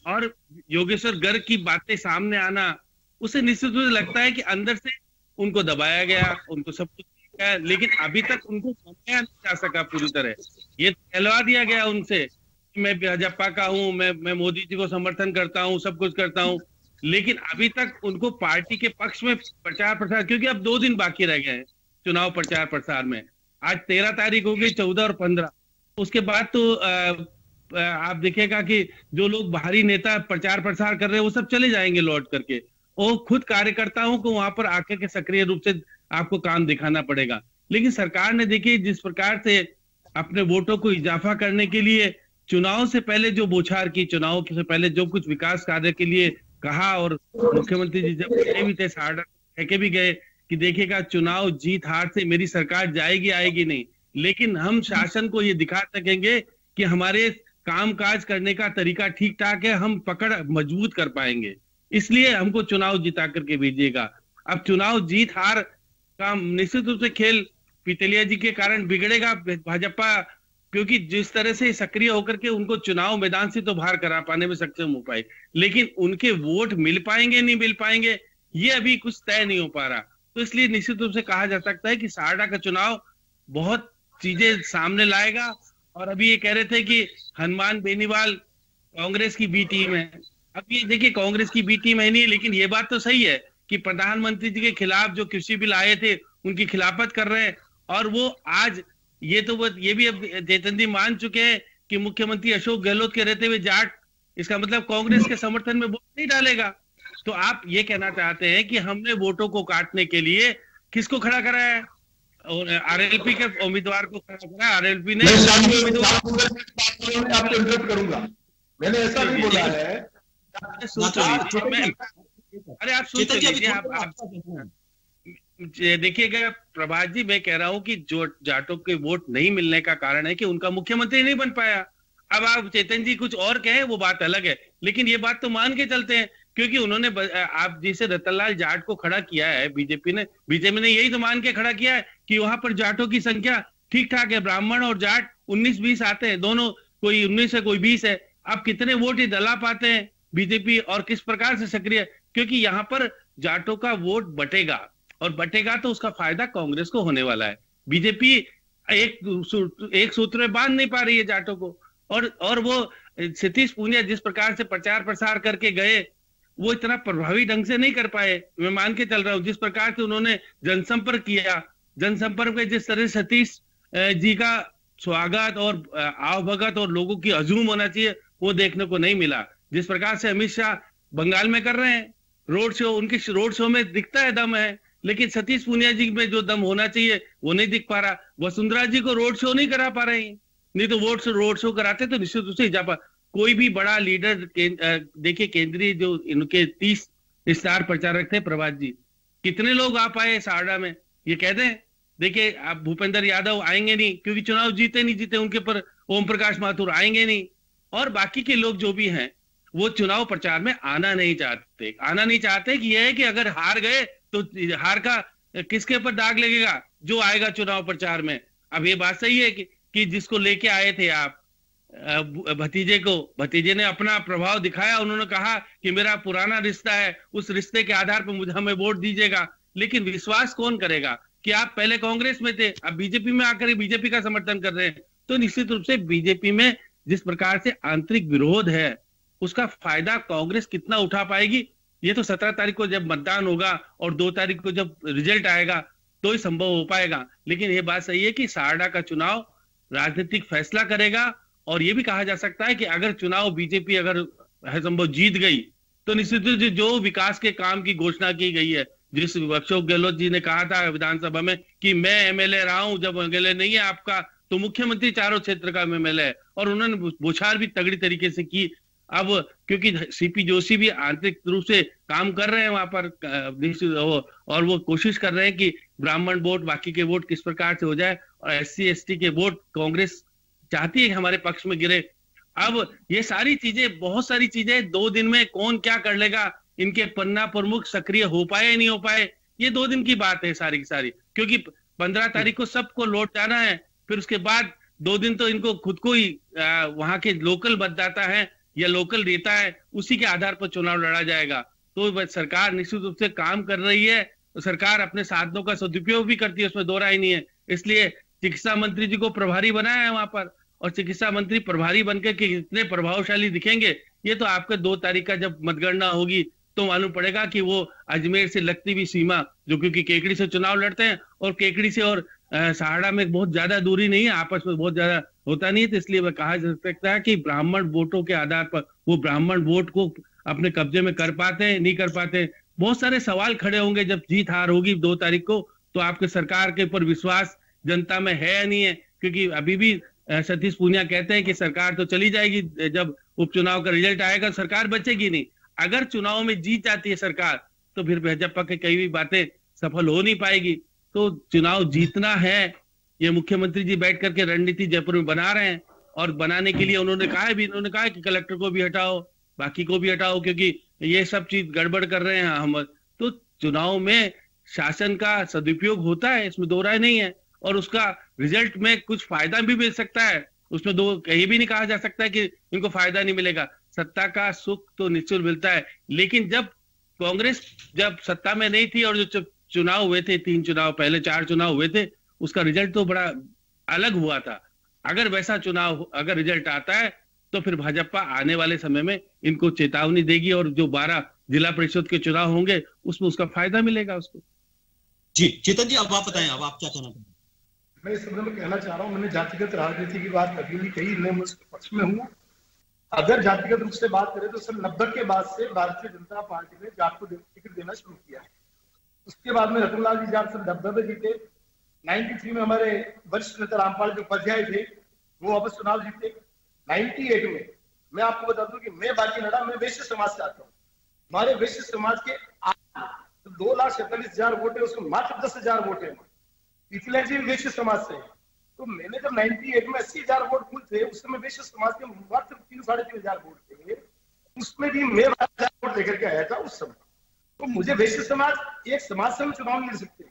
और योगेश्वर गर्ग की बातें सामने आना, उसे निश्चित रूप से लगता है कि अंदर से उनको दबाया गया, उनको सब कुछ गया, लेकिन अभी तक उनको मनाया नहीं जा सका पूरी तरह। ये कहलवा दिया गया उनसे कि मैं भाजपा का हूँ, मैं मोदी जी को समर्थन करता हूँ, सब कुछ करता हूँ, लेकिन अभी तक उनको पार्टी के पक्ष में प्रचार प्रसार, क्योंकि अब 2 दिन बाकी रह गए हैं चुनाव प्रचार प्रसार में। आज 13 तारीख हो गई, 14 और 15, उसके बाद तो आप देखिएगा कि जो लोग बाहरी नेता प्रचार प्रसार कर रहे हैं वो सब चले जाएंगे लौट करके, और खुद कार्यकर्ताओं को वहां पर आकर के सक्रिय रूप से आपको काम दिखाना पड़ेगा। लेकिन सरकार ने देखिए जिस प्रकार से अपने वोटों को इजाफा करने के लिए चुनाव से पहले जो बौछार की, चुनाव से पहले जो कुछ विकास कार्य के लिए कहा, और मुख्यमंत्री जी जब गए भी थे सारडा कह भी गए कि देखिएगा चुनाव जीत हार से मेरी सरकार जाएगी आएगी नहीं, लेकिन हम शासन को ये दिखा सकेंगे कि हमारे कामकाज करने का तरीका ठीक ठाक है, हम पकड़ मजबूत कर पाएंगे, इसलिए हमको चुनाव जिता करके भेजिएगा। अब चुनाव जीत हार का निश्चित रूप से खेल पीतलिया जी के कारण बिगड़ेगा भाजपा, क्योंकि जिस तरह से सक्रिय होकर के उनको चुनाव मैदान से तो बाहर करा पाने में सक्षम हो पाए, लेकिन उनके वोट मिल पाएंगे नहीं मिल पाएंगे ये अभी कुछ तय नहीं हो पा रहा। तो इसलिए निश्चित रूप से कहा जा सकता है कि सारडा का चुनाव बहुत चीजें सामने लाएगा। और अभी ये कह रहे थे कि हनुमान बेनीवाल कांग्रेस की बी टीम है। अब ये देखिए कांग्रेस की बी टीम है नहीं, लेकिन ये बात तो सही है कि प्रधानमंत्री जी के खिलाफ जो कृषि बिल आए थे उनकी खिलाफत कर रहे हैं, और वो आज ये भी अब चेतन जी मान चुके हैं कि मुख्यमंत्री अशोक गहलोत के रहते हुए जाट, इसका मतलब कांग्रेस के समर्थन में वोट नहीं डालेगा। तो आप ये कहना चाहते हैं कि हमने वोटों को काटने के लिए किसको खड़ा करा है, और आरएलपी के उम्मीदवार को खड़ा करा, आरएलपी ने आपको इंटरप्ट करूंगा, मैंने ऐसा नहीं बोला है। अरे आप सुन लीजिए, आप देखिएगा प्रभात जी, मैं कह रहा हूं कि जो जाटों के वोट नहीं मिलने का कारण है कि उनका मुख्यमंत्री नहीं बन पाया। अब आप चेतन जी कुछ और कहें वो बात अलग है, लेकिन ये बात तो मान के चलते हैं, क्योंकि उन्होंने आप जैसे रतनलाल जाट को खड़ा किया है बीजेपी ने यही तो मान के खड़ा किया है कि वहां पर जाटों की संख्या ठीक ठाक है, ब्राह्मण और जाट 19-20 आते हैं, दोनों कोई 19 है कोई 20 है। अब कितने वोट ही दला पाते हैं बीजेपी और किस प्रकार से सक्रिय, क्योंकि यहाँ पर जाटों का वोट बटेगा, और बटेगा तो उसका फायदा कांग्रेस को होने वाला है। बीजेपी एक सूत्र में बांध नहीं पा रही है जाटों को, और वो सतीश पूनिया जिस प्रकार से प्रचार प्रसार करके गए वो इतना प्रभावी ढंग से नहीं कर पाए। मैं मान के चल रहा हूँ जिस प्रकार से उन्होंने जनसंपर्क किया, जनसंपर्क में जिस तरह सतीश जी का स्वागत और आवभगत और लोगों की हजूम होना चाहिए वो देखने को नहीं मिला। जिस प्रकार से अमित शाह बंगाल में कर रहे हैं रोड शो, उनके रोड शो में दिखता है दम है, लेकिन सतीश पूनिया जी में जो दम होना चाहिए वो नहीं दिख पा रहा। वसुंधरा जी को रोड शो नहीं करा पा रहे हैं, नहीं तो रोड शो कराते तो निश्चित रूप से इजाफा। कोई भी बड़ा लीडर देखिए केंद्रीय जो इनके 30 स्टार प्रचारक थे प्रभात जी, कितने लोग आ पाए सारडा में ये कह दें। देखिए आप भूपेंद्र यादव आएंगे नहीं क्योंकि चुनाव जीते नहीं जीते उनके पर ओम प्रकाश माथुर आएंगे नहीं, और बाकी के लोग जो भी हैं वो चुनाव प्रचार में आना नहीं चाहते कि यह है कि अगर हार गए तो हार का किसके ऊपर दाग लगेगा, जो आएगा चुनाव प्रचार में। अब ये बात सही है कि जिसको लेके आए थे आप भतीजे ने अपना प्रभाव दिखाया, उन्होंने कहा कि मेरा पुराना रिश्ता है, उस रिश्ते के आधार पर मुझे हमें वोट दीजिएगा। लेकिन विश्वास कौन करेगा कि आप पहले कांग्रेस में थे, अब बीजेपी में आकर बीजेपी का समर्थन कर रहे हैं। तो निश्चित रूप से बीजेपी में जिस प्रकार से आंतरिक विरोध है उसका फायदा कांग्रेस कितना उठा पाएगी ये तो 17 तारीख को जब मतदान होगा और 2 तारीख को जब रिजल्ट आएगा तो ही संभव हो पाएगा। लेकिन ये बात सही है कि सारडा का चुनाव राजनीतिक फैसला करेगा, और ये भी कहा जा सकता है कि अगर चुनाव बीजेपी अगर संभव जीत गई तो निश्चित रूप से जो विकास के काम की घोषणा की गई है, जिस अशोक गहलोत जी ने कहा था विधानसभा में कि मैं एमएलए रहा हूं, जब एमएलए नहीं है आपका तो मुख्यमंत्री चारों क्षेत्र का एमएलए है, और उन्होंने बौछार भी तगड़ी तरीके से की। अब क्योंकि सीपी जोशी भी आंतरिक रूप से काम कर रहे हैं वहां पर, और वो कोशिश कर रहे हैं कि ब्राह्मण वोट बाकी के वोट किस प्रकार से हो जाए, और SC ST के वोट कांग्रेस चाहती है कि हमारे पक्ष में गिरे। अब ये सारी चीजें, बहुत सारी चीजें 2 दिन में कौन क्या कर लेगा, इनके पन्ना प्रमुख सक्रिय हो पाए या नहीं हो पाए, ये 2 दिन की बात है सारी की सारी, क्योंकि 15 तारीख को सबको लौट जाना है। फिर उसके बाद 2 दिन तो इनको खुद को ही वहां के लोकल मतदाता है या लोकल नेता है उसी के आधार पर चुनाव लड़ा जाएगा। तो सरकार निश्चित रूप से काम कर रही है तो सरकार अपने साधनों का सदुपयोग भी करती है, उसमें दो राय नहीं है। इसलिए चिकित्सा मंत्री जी को प्रभारी बनाया है वहां पर, और चिकित्सा मंत्री प्रभारी बनकर के कितने प्रभावशाली दिखेंगे ये तो आपके 2 तारीख का जब मतगणना होगी तो मालूम पड़ेगा कि वो अजमेर से लगती हुई सीमा, जो क्योंकि केकड़ी से चुनाव लड़ते हैं और केकड़ी से और सहाड़ा में बहुत ज्यादा दूरी नहीं है, आपस में बहुत ज्यादा होता नहीं है, तो इसलिए वह कहा जा सकता है कि ब्राह्मण वोटों के आधार पर वो ब्राह्मण वोट को अपने कब्जे में कर पाते हैं, नहीं कर पाते हैं। बहुत सारे सवाल खड़े होंगे जब जीत हार होगी 2 तारीख को, तो आपके सरकार के ऊपर विश्वास जनता में है या नहीं है, क्योंकि अभी भी सतीश पूनिया कहते हैं कि सरकार तो चली जाएगी, जब उपचुनाव का रिजल्ट आएगा सरकार बचेगी नहीं। अगर चुनाव में जीत जाती है सरकार तो फिर भाजपा की कई भी बातें सफल हो नहीं पाएगी। तो चुनाव जीतना है, ये मुख्यमंत्री जी बैठ करके रणनीति जयपुर में बना रहे हैं, और बनाने के लिए उन्होंने कहा कि कलेक्टर को भी हटाओ, बाकी को भी हटाओ, क्योंकि ये सब चीज गड़बड़ कर रहे हैं हम। तो चुनाव में शासन का सदुपयोग होता है, इसमें दो राय नहीं है, और उसका रिजल्ट में कुछ फायदा भी मिल सकता है, उसमें दो कहीं भी नहीं कहा जा सकता है कि इनको फायदा नहीं मिलेगा। सत्ता का सुख तो निश्चित मिलता है, लेकिन जब कांग्रेस जब सत्ता में नहीं थी और जो चुनाव हुए थे, 3 चुनाव पहले 4 चुनाव हुए थे, उसका रिजल्ट तो बड़ा अलग हुआ था। अगर वैसा चुनाव अगर रिजल्ट आता है तो फिर भाजपा आने वाले समय में इनको चेतावनी देगी, और जो 12 जिला परिषद के चुनाव होंगे उसमें उसका फायदा मिलेगा उसको। जी चेतन जी, अब आप बताएं, अब आप क्या कहना चाहते हैं? मैं इस संदर्भ में कहना चाह रहा हूँ, मैंने जातिगत राजनीति की बात कभी नहीं कही, मैं उसके पक्ष में हूँ। अगर जातिगत रूप से बात करें तो सन 90 के बाद से भारतीय जनता पार्टी ने जाट को टिकट देना शुरू किया है। उसके बाद में रतनलाल जी जाट सन 90 में जीते, 93 में हमारे वरिष्ठ नेता रामपाल जो उपाध्याय थे वो वापस चुनाव जीते। 98 में मैं आपको बता दूं कि मैं बाजी लड़ा, मैं वैश्य समाज से आता हूँ। हमारे वैश्य समाज के 2,47,000 वोट है, उसमें मात्र 10,000 वोट है। पिछले जी वैश्य समाज से, तो मैंने जब 98 में 80,000 वोट कुल थे, उस समय वैश्य समाज के मात्र 3-3,500 वोट थे, उसमें भी मैं 12,000 वोट लेकर के आया था उस समय। तो मुझे वैश्य समाज एक समाज से हम चुनाव नहीं लड़ सकते।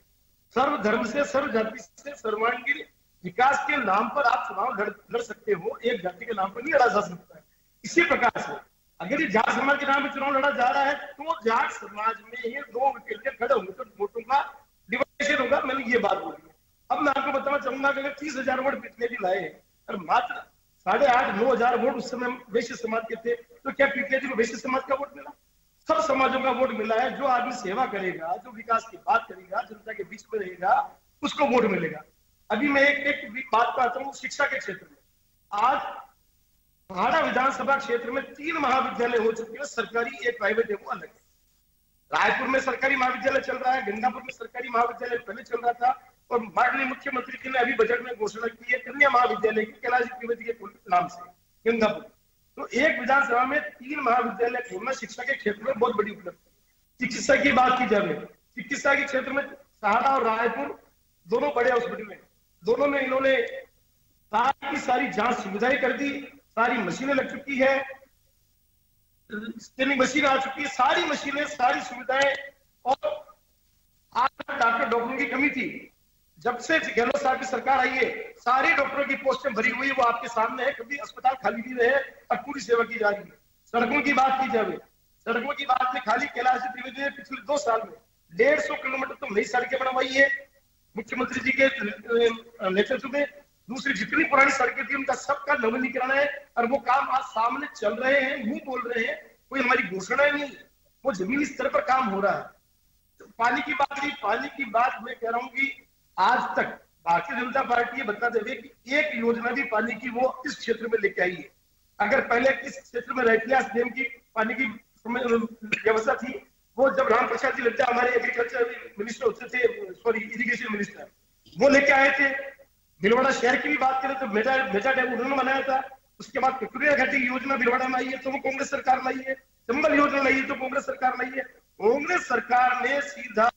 सर्व धर्म से, सर्व जाति से सर्वांगीण विकास के नाम पर आप चुनाव लड़ सकते हो, एक जाति के नाम पर नहीं लड़ा जा सकता है। इसी प्रकार से अगर ये जाट समाज के नाम पर चुनाव लड़ा जा रहा है तो जाट समाज में ही 2 विकेट खड़े होंगे तो वोटों का डिवाइडेशन होगा। मैंने ये बात बोली। अब मैं आपको बताना चाहूंगा कि अगर 30,000 वोट पिछले जी लाए और मात्र 8,500-9,000 वोट उस समय वैश्य समाज के थे, तो क्या पिछले जी को वैश्य समाज का वोट मिला? सब समाजों का वोट मिला है। जो आदमी सेवा करेगा, जो विकास की बात करेगा, जनता के बीच में रहेगा, उसको वोट मिलेगा। अभी मैं एक बात पर आता हूँ शिक्षा के क्षेत्र में। आज सहाड़ा विधानसभा क्षेत्र में 3 महाविद्यालय हो चुके हैं, सरकारी एक प्राइवेट है, वो अलग है। रायपुर में सरकारी महाविद्यालय चल रहा है, गंगापुर में सरकारी महाविद्यालय पहले चल रहा था, और माननीय मुख्यमंत्री जी ने अभी बजट में घोषणा की है कन्या महाविद्यालय की कैलाश त्रिवेदी के नाम से गंगापुर। तो एक विधानसभा में 3 महाविद्यालय खोलना शिक्षा के क्षेत्र में बहुत बड़ी उपलब्धि। चिकित्सा की बात की जाए, चिकित्सा के क्षेत्र में सहाड़ा और रायपुर दोनों बड़े हॉस्पिटल में, दोनों में इन्होंने सारी की सारी जांच सुविधाएं कर दी, सारी मशीनें लग चुकी है, स्कैनिंग मशीन आ चुकी है, सारी मशीनें, सारी सुविधाएं। और आज डॉक्टरों की कमी थी, जब से गहलोत साहब की सरकार आई है सारी डॉक्टरों की पोस्टें भरी हुई है, वो आपके सामने है। कभी अस्पताल खाली नहीं रहे और पूरी सेवा की जा रही है। सड़कों की बात की जाए, सड़कों की बात में खाली कैलाश त्रिवेदी ने पिछले 2 साल में 150 किलोमीटर तो नई सड़कें बनवाई है मुख्यमंत्री जी के नेतृत्व में। दूसरी जितनी पुरानी सड़कें थी उनका सबका नवीनीकरण है, और वो काम आज सामने चल रहे हैं, मुंह बोल रहे हैं, कोई हमारी घोषणा नहीं, वो जमीनी स्तर पर काम हो रहा है। तो पानी की बात नहीं, पानी की बात मैं कह रहा हूँ कि आज तक भारतीय जनता पार्टी ये बता देवे कि एक योजना भी पानी की वो इस क्षेत्र में लेके आई है। अगर पहले इस क्षेत्र में रैतियास डैम की पानी की व्यवस्था थी, वो जब राम प्रसाद जी लड्डा हमारे एग्रीकल्चर मिनिस्टर होते थे, सॉरी इरिगेशन मिनिस्टर, वो लेके आए थे। भीलवाड़ा शहर की भी बात करें तो मेजा डैम उन्होंने बनाया था। उसके बाद ककुरिया घाटी योजना भीलवाड़ा में आई है तो वो कांग्रेस सरकार लाई है। चंबल योजना लाई है तो कांग्रेस सरकार लाई है। कांग्रेस सरकार ने सीधा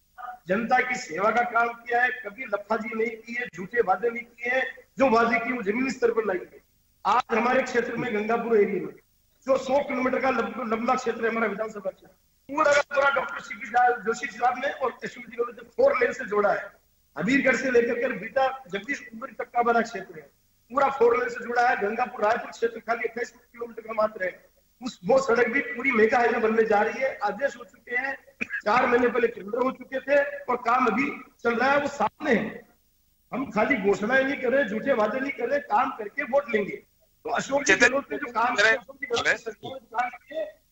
जनता की सेवा का काम किया है, कभी लफाजी नहीं की है, झूठे वादे नहीं किए हैं। जो वादे की वो जमीनी स्तर पर लाई है। आज हमारे क्षेत्र में गंगापुर एरिया में जो 100 किलोमीटर का लंबा क्षेत्र है हमारा विधानसभा क्षेत्र, पूरा डॉक्टर सीपी जोशी साहब ने और यशवंत जी ने 4 लेन से जोड़ा है। हबीरगढ़ से लेकर के बीटा जगदीशपुर तक का बड़ा क्षेत्र है, पूरा 4 लेन से जुड़ा है। गंगापुर रायपुर क्षेत्र खाली 28 किलोमीटर का मात्र है। वो सड़क भी पूरी मेगा हाईवे बनने जा रही है। आदेश हो चुके हैं, 4 महीने पहले टेंडर हो चुके थे और काम अभी चल रहा है, वो सामने है। हम खाली घोषणाएं नहीं कर रहे, झूठे वादे नहीं कर रहे, काम करके वोट लेंगे। तो अशोक जी गहलोत ने जो काम किया,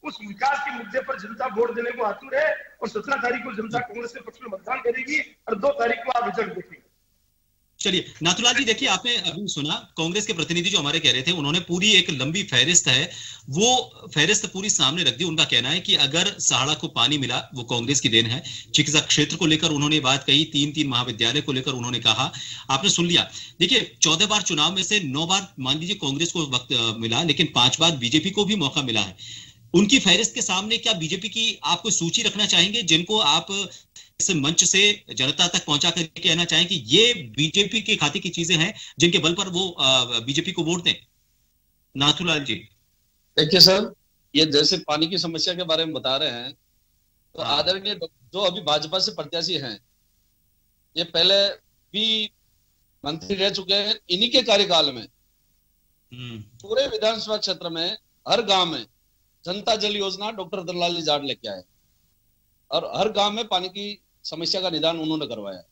उस विकास के मुद्दे पर जनता वोट देने को आतुर है और 17 तारीख को जनता कांग्रेस के पक्ष में मतदान करेगी और 2 तारीख को आप रिजल्ट देखेंगे। चलिए नाथूलाल जी, देखिए आपने अभी सुना कांग्रेस के प्रतिनिधि जो हमारे कह रहे थे, उन्होंने पूरी एक लंबी फहरिस्त है, वो फहरिस्त पूरी सामने रख दी। उनका कहना है कि अगर सहाड़ा को पानी मिला वो कांग्रेस की देन है। चिकित्सा क्षेत्र को लेकर उन्होंने बात कही, 3 महाविद्यालय को लेकर उन्होंने कहा, आपने सुन लिया। देखिए 14 बार चुनाव में से 9 बार मान लीजिए कांग्रेस को वक्त मिला, लेकिन 5 बार बीजेपी को भी मौका मिला है। उनकी फहरिस्त के सामने क्या बीजेपी की आप कोई सूची रखना चाहेंगे जिनको आप इस मंच से जनता तक पहुंचा करके कहना चाहें कि ये बीजेपी के खाते की चीजें हैं जिनके बल पर वो बीजेपी को वोट दें? नाथूलाल जी, देखिए सर, ये जैसे पानी की समस्या के बारे में बता रहे हैं, तो आदरणीय जो अभी भाजपा से प्रत्याशी हैं, ये पहले भी मंत्री रह चुके हैं। इन्हीं के कार्यकाल में पूरे विधानसभा क्षेत्र में हर गांव में जनता जल योजना डॉक्टर रतनलाल जी जाट लेके आए और हर गांव में पानी की समस्या का निदान उन्होंने करवाया।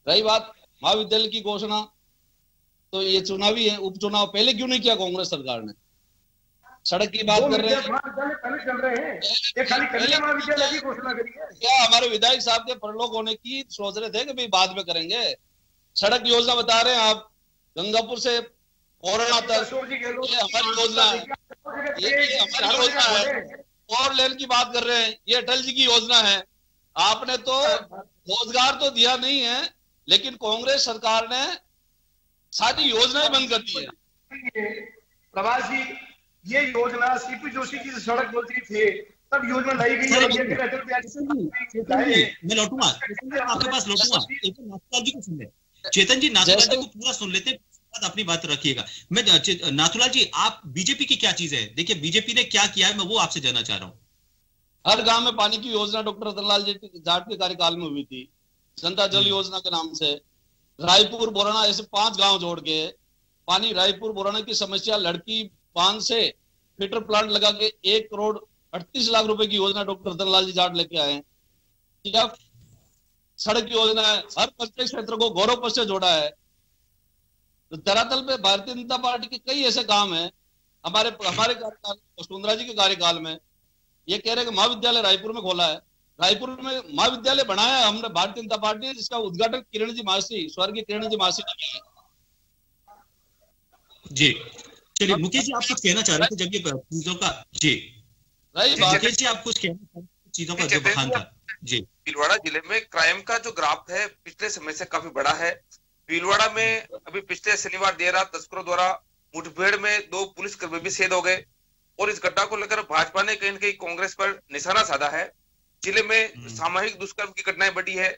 रही बात महाविद्यालय की घोषणा, तो ये चुनावी है, उपचुनाव पहले क्यों नहीं किया कांग्रेस सरकार ने? सड़क की बात कर रहे हैं, क्या हमारे विधायक साहब के परलोक होने की सोच रहे थे कि भाई बाद में करेंगे? सड़क योजना बता रहे हैं आप, गंगापुर से कोरोना तक, ये हमारी योजना है, ये हमारी योजना है। 4 लेन की बात कर रहे हैं, ये अटल जी की योजना है। आपने तो रोजगार तो दिया नहीं है, लेकिन कांग्रेस सरकार ने सारी योजनाएं बंद कर दी है। प्रवासी ये योजना सीपी जोशी जी सड़क मंत्री थे तब योजना लाई गई है। मैं लौटूंगा आपके पास, लौटूंगा। नाथूलाल जी को सुन ले, चेतन जी नाथूलाल जी को पूरा सुन लेते, अपनी बात रखिएगा। मैं नाथूलाल जी, आप बीजेपी की क्या चीज है? देखिए बीजेपी ने क्या किया है, मैं वो आपसे जानना चाह रहा हूँ। हर गांव में पानी की योजना डॉक्टर रतनलाल जी जाट के कार्यकाल में हुई थी, जनता जल योजना के नाम से। रायपुर बोराना ऐसे 5 गांव जोड़ के पानी, रायपुर बोराना की समस्या, लड़की बांध से फिल्टर प्लांट लगा के 1 करोड़ 38 लाख रुपए की योजना डॉक्टर रतनलाल जी जाट लेके आए। सड़क की योजना है, हर प्रत्येक क्षेत्र को गौरव पथ से जोड़ा है। तो धरातल पे भारतीय जनता पार्टी के कई ऐसे काम हैं हमारे कार्यकाल, वसुंधरा जी के कार्यकाल में। ये कह रहे हैं कि महाविद्यालय रायपुर में खोला है, रायपुर में महाविद्यालय बनाया है हमने भारतीय जनता पार्टी ने, जिसका उद्घाटन किरण जी मासी, स्वर्गीय किरण जी मासी ने किया जी। चलिए मुकेश जी, आप कुछ कहना चाह रहे थे जब ये चीजों का, जी मुकेश जी आप कुछ कहना चीजों का जो बखान था जी। भीलवाड़ा जिले में क्राइम का जो ग्राफ है पिछले समय से काफी बड़ा है। भीलवाड़ा में अभी पिछले शनिवार देर रात तस्करों द्वारा मुठभेड़ में 2 पुलिसकर्मी भी शहीद हो गए और इस घटना को लेकर भाजपा ने कहीं न कहीं कांग्रेस पर निशाना साधा है। जिले में सामूहिक दुष्कर्म की घटनाएं बढ़ी है।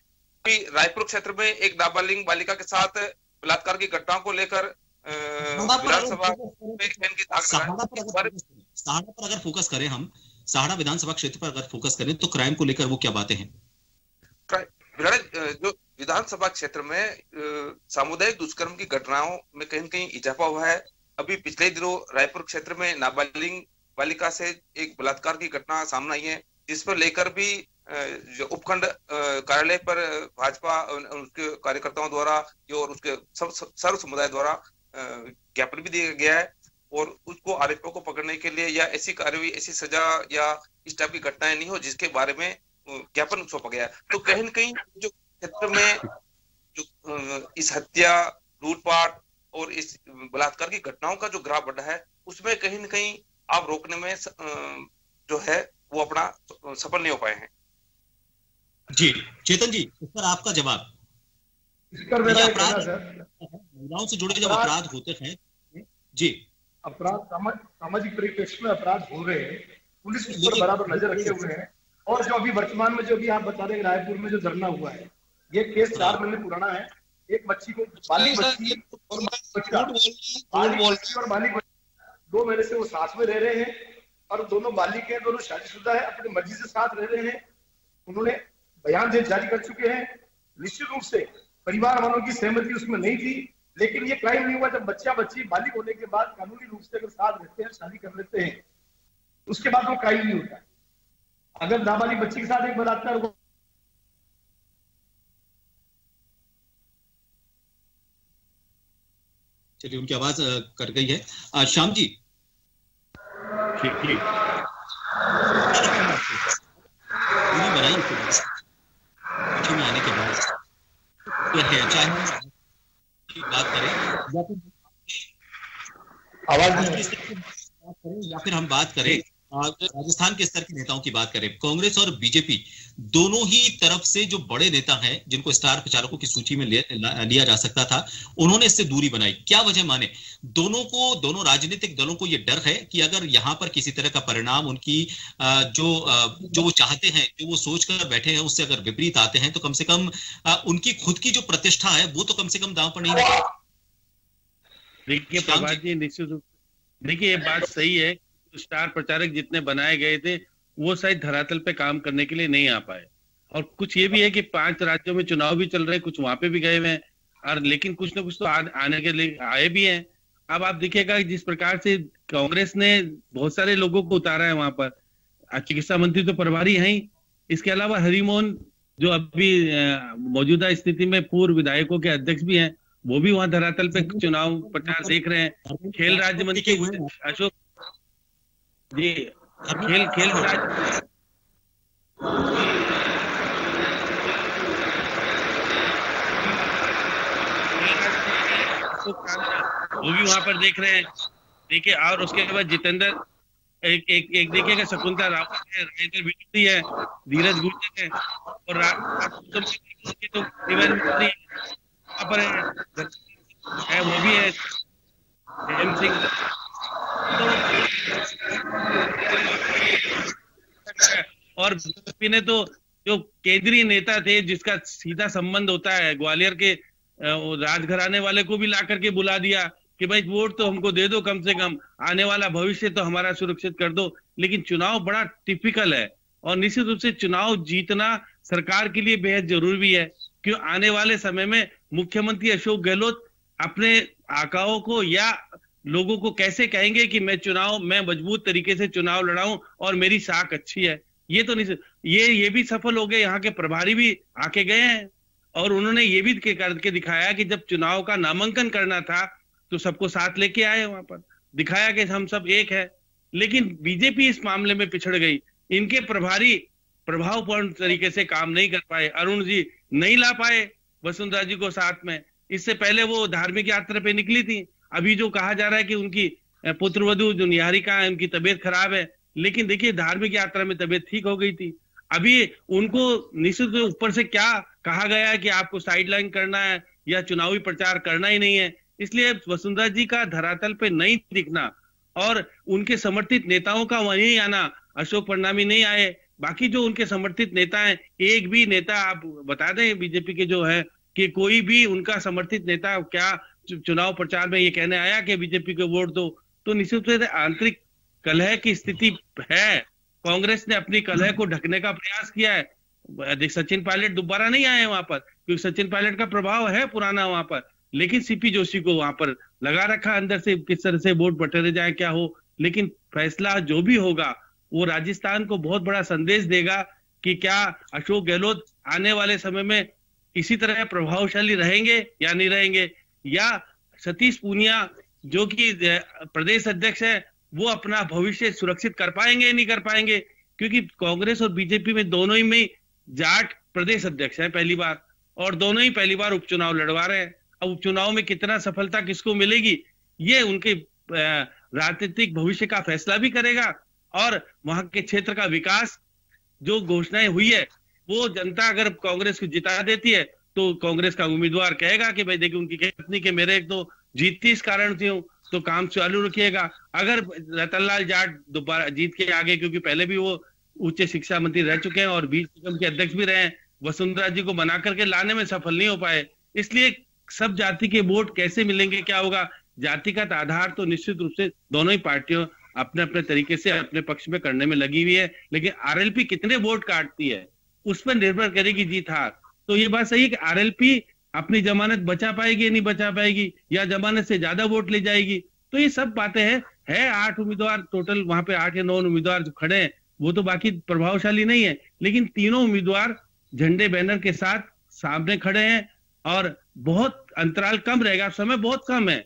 रायपुर क्षेत्र में एक नाबालिग बालिका के साथ बलात्कार की घटनाओं को लेकर विधानसभा में सहाड़ा पर अगर फोकस करें, हम सहाड़ा विधानसभा क्षेत्र पर अगर फोकस करें तो क्राइम को लेकर वो क्या बातें हैं? जो विधानसभा क्षेत्र में सामुदायिक दुष्कर्म की घटनाओं में कहीं न कहीं इजाफा हुआ है। अभी पिछले दिनों रायपुर क्षेत्र में नाबालिग बालिका से एक बलात्कार की घटना सामने आई है, जिस पर लेकर भी जो उपखंड कार्यालय पर भाजपा उसके कार्यकर्ताओं द्वारा और उसके सर्व समुदाय द्वारा ज्ञापन भी दिया गया है और उसको आरोपियों को पकड़ने के लिए या ऐसी कार्रवाई, ऐसी सजा या इस टाइप की घटनाएं नहीं हो जिसके बारे में ज्ञापन सौंपा गया। तो कहीं न कहीं जो क्षेत्र में जो इस हत्या, लूटपाट और इस बलात्कार की घटनाओं का जो ग्राफ बढ़ा है, उसमें कहीं न कहीं आप रोकने में जो है वो अपना सफल नहीं हो पाए हैं। जी चेतन जी, इस पर आपका जवाब। महिलाओं से जुड़े जब अपराध होते हैं जी, अपराध सामाजिक परिप्रेक्ष्य में अपराध हो रहे हैं, पुलिस उस पर बराबर नजर रखे हुए हैं। और जो अभी वर्तमान में जो भी आप बता रहे हैं रायपुर में जो धरना हुआ है, ये केस 4 महीने पुराना है। एक बच्ची को बालिग बच्ची और बालिग 2 महीने से वो साथ में रह रहे हैं और दोनों बालिग हैं, दोनों शादीशुदा है, अपनी मर्जी से साथ रह रहे हैं। उन्होंने बयान जारी कर चुके हैं। निश्चित रूप से परिवार वालों की सहमति उसमें नहीं थी, लेकिन ये क्राइम नहीं हुआ जब बच्चा बच्ची बालिग होने के बाद कानूनी रूप से अगर साथ रहते हैं, शादी कर लेते हैं उसके बाद वो कायल नहीं होता। अगर नाबालिग बच्ची के साथ एक बलात्कार हुआ, चलिए उनकी आवाज कट गई है। श्याम जी, बनाई में आने के बाद चाहे बात करें या फिर हम बात करें राजस्थान के स्तर के नेताओं की बात करें, कांग्रेस और बीजेपी दोनों ही तरफ से जो बड़े नेता हैं जिनको स्टार प्रचारकों की सूची में लिया जा सकता था, उन्होंने इससे दूरी बनाई। क्या वजह माने दोनों राजनीतिक दलों को यह डर है कि अगर यहां पर किसी तरह का परिणाम उनकी जो वो चाहते हैं, जो वो सोच कर बैठे हैं, उससे अगर विपरीत आते हैं तो कम से कम उनकी खुद की जो प्रतिष्ठा है वो तो कम से कम दांव पर नहीं रहेगी। देखिए प्रभात जी, निश्चित रूप देखिए ये बात सही है, स्टार प्रचारक जितने बनाए गए थे वो शायद धरातल पे काम करने के लिए नहीं आ पाए। और कुछ ये भी है कि 5 राज्यों में चुनाव भी चल रहे हैं, कुछ वहां पे भी गए हुए हैं, और लेकिन कुछ ना कुछ तो आने के लिए आए भी हैं। अब आप देखिएगा जिस प्रकार से कांग्रेस ने बहुत सारे लोगों को उतारा है वहां पर, चिकित्सा मंत्री तो प्रभारी हैं ही, इसके अलावा हरिमोहन जो अभी मौजूदा स्थिति में पूर्व विधायकों के अध्यक्ष भी हैं, वो भी वहां धरातल पे चुनाव प्रचार देख रहे हैं। खेल राज्य मंत्री अशोक जी, खेल वो भी वहां पर देख रहे हैं। देखिए और उसके बाद जितेंद्र एक देखिएगा, शकुंतला रावत है, राजेंद्र विजय है, धीरज गुर्जर है, और तो वहां पर है वो भी है हेम सिंह। और बीजेपी ने तो जो केंद्रीय नेता थे जिसका सीधा संबंध होता है ग्वालियर के राजघराने वाले को भी ला करके बुला दिया कि भाई वोट तो हमको दे दो, कम से कम आने वाला भविष्य तो हमारा सुरक्षित कर दो। लेकिन चुनाव बड़ा टिपिकल है और निश्चित रूप से चुनाव जीतना सरकार के लिए बेहद जरूरी भी है, क्यों आने वाले समय में मुख्यमंत्री अशोक गहलोत अपने आकाओं को या लोगों को कैसे कहेंगे कि मैं मजबूत तरीके से चुनाव लड़ाऊं और मेरी साख अच्छी है। ये तो नहीं, ये भी सफल हो गए, यहाँ के प्रभारी भी आके गए हैं और उन्होंने ये भी करके दिखाया कि जब चुनाव का नामांकन करना था तो सबको साथ लेके आए, वहां पर दिखाया कि हम सब एक है। लेकिन बीजेपी इस मामले में पिछड़ गई, इनके प्रभारी प्रभावपूर्ण तरीके से काम नहीं कर पाए, अरुण जी नहीं ला पाए वसुंधरा जी को साथ में। इससे पहले वो धार्मिक यात्रा पे निकली थी, अभी जो कहा जा रहा है कि उनकी पुत्रवधू जो निहारिका है उनकी तबीयत खराब है, लेकिन देखिए धार्मिक यात्रा में तबीयत ठीक हो गई थी। अभी उनको निश्चित रूप से ऊपर से क्या कहा गया है कि आपको साइडलाइन करना है या चुनावी प्रचार करना ही नहीं है, इसलिए वसुंधरा जी का धरातल पे नहीं दिखना और उनके समर्थित नेताओं का वहीं आना, अशोक परनामी नहीं आए, बाकी जो उनके समर्थित नेता हैं, एक भी नेता आप बता दें बीजेपी के जो है कि कोई भी उनका समर्थित नेता क्या चुनाव प्रचार में ये कहने आया कि बीजेपी को वोट दो। तो निश्चित रूप से आंतरिक कलह की स्थिति है, कांग्रेस ने अपनी कलह को ढकने का प्रयास किया है। सचिन पायलट दोबारा नहीं आए वहां पर क्योंकि सचिन पायलट का प्रभाव है पुराना वहां पर, लेकिन सीपी जोशी को वहां पर लगा रखा अंदर से किस तरह से वोट बटेरे जाए क्या हो। लेकिन फैसला जो भी होगा वो राजस्थान को बहुत बड़ा संदेश देगा कि क्या अशोक गहलोत आने वाले समय में इसी तरह प्रभावशाली रहेंगे या नहीं रहेंगे, या सतीश पूनिया जो कि प्रदेश अध्यक्ष है वो अपना भविष्य सुरक्षित कर पाएंगे नहीं कर पाएंगे, क्योंकि कांग्रेस और बीजेपी में दोनों ही में जाट प्रदेश अध्यक्ष है पहली बार, और दोनों ही पहली बार उपचुनाव लड़वा रहे हैं। अब उपचुनाव में कितना सफलता किसको मिलेगी ये उनके राजनीतिक भविष्य का फैसला भी करेगा, और वहां के क्षेत्र का विकास जो घोषणाएं हुई है वो जनता अगर कांग्रेस को जिता देती है तो कांग्रेस का उम्मीदवार कहेगा कि भाई देखिए उनकी पत्नी के मेरे एक तो जीतती इस कारण से हूं तो काम चालू रखिएगा। अगर रतनलाल जाट दोबारा जीत के आगे, क्योंकि पहले भी वो उच्च शिक्षा मंत्री रह चुके हैं और बीज निगम के अध्यक्ष भी रहे हैं, वसुंधरा जी को बना करके लाने में सफल नहीं हो पाए, इसलिए सब जाति के वोट कैसे मिलेंगे क्या होगा, जातिगत आधार तो निश्चित रूप से दोनों ही पार्टियों अपने अपने तरीके से अपने पक्ष में करने में लगी हुई है, लेकिन आरएलपी कितने वोट काटती है उस पर निर्भर करेगी जीत हार। तो ये बात सही है कि आरएलपी अपनी जमानत बचा पाएगी या नहीं बचा पाएगी, या जमानत से ज्यादा वोट ले जाएगी, तो ये सब बातें हैं। है 8 उम्मीदवार टोटल, वहां पे 8 या 9 उम्मीदवार जो खड़े हैं, वो तो बाकी प्रभावशाली नहीं है, लेकिन तीनों उम्मीदवार झंडे बैनर के साथ सामने खड़े हैं और बहुत अंतराल कम रहेगा, समय बहुत कम है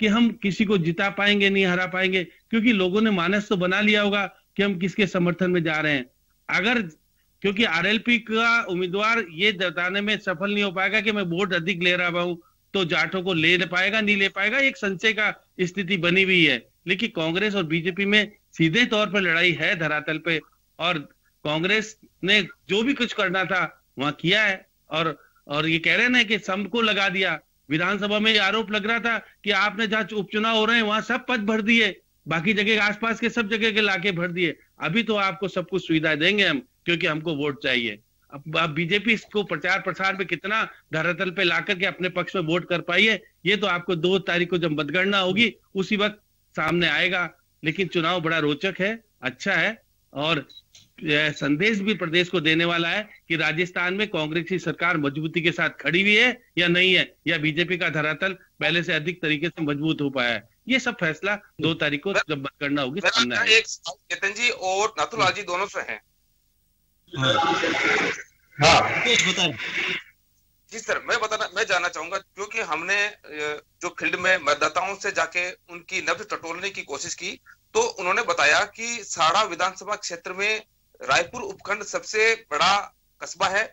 कि हम किसी को जिता पाएंगे नहीं हरा पाएंगे, क्योंकि लोगों ने मानस तो बना लिया होगा कि हम किसके समर्थन में जा रहे हैं। अगर क्योंकि आरएलपी का उम्मीदवार ये बताने में सफल नहीं हो पाएगा कि मैं वोट अधिक ले रहा हूं तो जाटों को ले पाएगा नहीं ले पाएगा, एक संशय का स्थिति बनी हुई है। लेकिन कांग्रेस और बीजेपी में सीधे तौर पर लड़ाई है धरातल पे, और कांग्रेस ने जो भी कुछ करना था वहां किया है। और ये कह रहे हैं कि सबको लगा दिया, विधानसभा में आरोप लग रहा था कि आपने जहां उपचुनाव हो रहे हैं वहां सब पद भर दिए, बाकी जगह आसपास के सब जगह के लाके भर दिए, अभी तो आपको सब कुछ सुविधाएं देंगे हम, क्योंकि हमको वोट चाहिए। अब बीजेपी इसको प्रचार प्रसार में कितना धरातल पे लाकर के अपने पक्ष में वोट कर पाई है, ये तो आपको 2 तारीख को जब मतगणना होगी उसी वक्त सामने आएगा। लेकिन चुनाव बड़ा रोचक है, अच्छा है, और संदेश भी प्रदेश को देने वाला है कि राजस्थान में कांग्रेस की सरकार मजबूती के साथ खड़ी हुई है या नहीं है, या बीजेपी का धरातल पहले से अधिक तरीके से मजबूत हो पाया है। ये सब फैसला 2 तारीख को जब मतगणना होगी सामने आएगा। एक चेतन जी और नाथुलाल जी दोनों से हैं। जी सर, मैं जानना चाहूंगा, क्योंकि हमने जो फील्ड में मतदाताओं से जाके उनकी नब्ज टटोलने की कोशिश की, तो उन्होंने बताया कि साड़ा विधानसभा क्षेत्र में रायपुर उपखंड सबसे बड़ा कस्बा है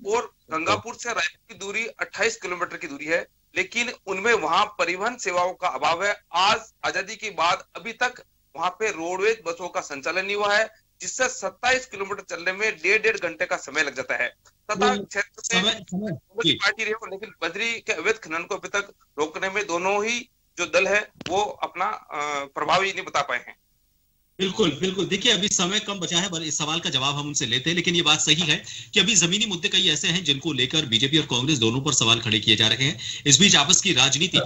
और गंगापुर से रायपुर की दूरी 28 किलोमीटर की दूरी है, लेकिन उनमें वहां परिवहन सेवाओं का अभाव है। आज आजादी के बाद अभी तक वहां पे रोडवेज बसों का संचालन नहीं हुआ है, जिससे 27 किलोमीटर चलने में 1.5 घंटे का समय लग जाता है। तथा क्षेत्र में पार्टी रही हो, लेकिन बजरी के अवैध खनन को अभी तक रोकने में दोनों ही जो दल है वो अपना प्रभावी नहीं बता पाए हैं। बिल्कुल बिल्कुल, देखिए अभी समय कम बचा है, पर इस सवाल का जवाब हम उनसे लेते हैं, लेकिन ये बात सही है कि अभी जमीनी मुद्दे कई ऐसे हैं जिनको लेकर बीजेपी और कांग्रेस दोनों पर सवाल खड़े किए जा रहे हैं। इस बीच आपस की राजनीति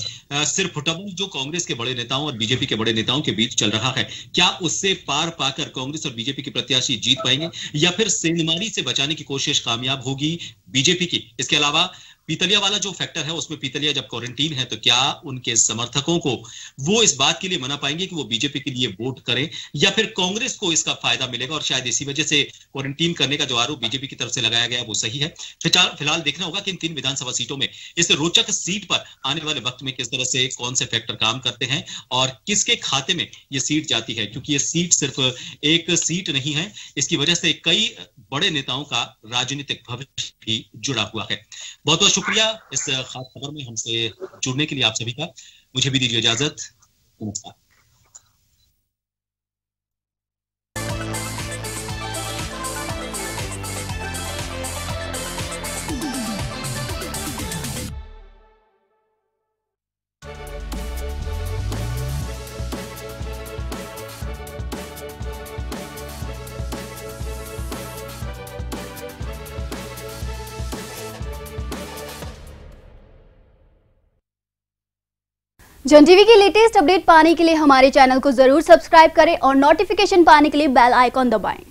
सिर्फ फुटबॉल जो कांग्रेस के बड़े नेताओं और बीजेपी के बड़े नेताओं के बीच चल रहा है, क्या उससे पार पाकर कांग्रेस और बीजेपी के प्रत्याशी जीत पाएंगे या फिर सेंधमारी से बचाने की कोशिश कामयाब होगी बीजेपी की? इसके अलावा पीतलिया वाला जो फैक्टर है, उसमें पीतलिया जब क्वारंटीन है तो क्या उनके समर्थकों को वो इस बात के लिए मना पाएंगे कि वो बीजेपी के लिए वोट करें, या फिर कांग्रेस को इसका फायदा मिलेगा और शायद इसी वजह से क्वारंटीन करने का जो आरोप बीजेपी की तरफ से लगाया गया वो सही है? फिलहाल देखना होगा कि इन 3 विधानसभा सीटों में इस रोचक सीट पर आने वाले वक्त में किस तरह से कौन से फैक्टर काम करते हैं और किसके खाते में ये सीट जाती है, क्योंकि ये सीट सिर्फ एक सीट नहीं है, इसकी वजह से कई बड़े नेताओं का राजनीतिक भविष्य भी जुड़ा हुआ है। बहुत बहुत शुक्रिया इस खास खबर में हमसे जुड़ने के लिए आप सभी का। मुझे भी दीजिए इजाजत, नमस्कार। जन टीवी की लेटेस्ट अपडेट पाने के लिए हमारे चैनल को जरूर सब्सक्राइब करें और नोटिफिकेशन पाने के लिए बेल आइकॉन दबाएं।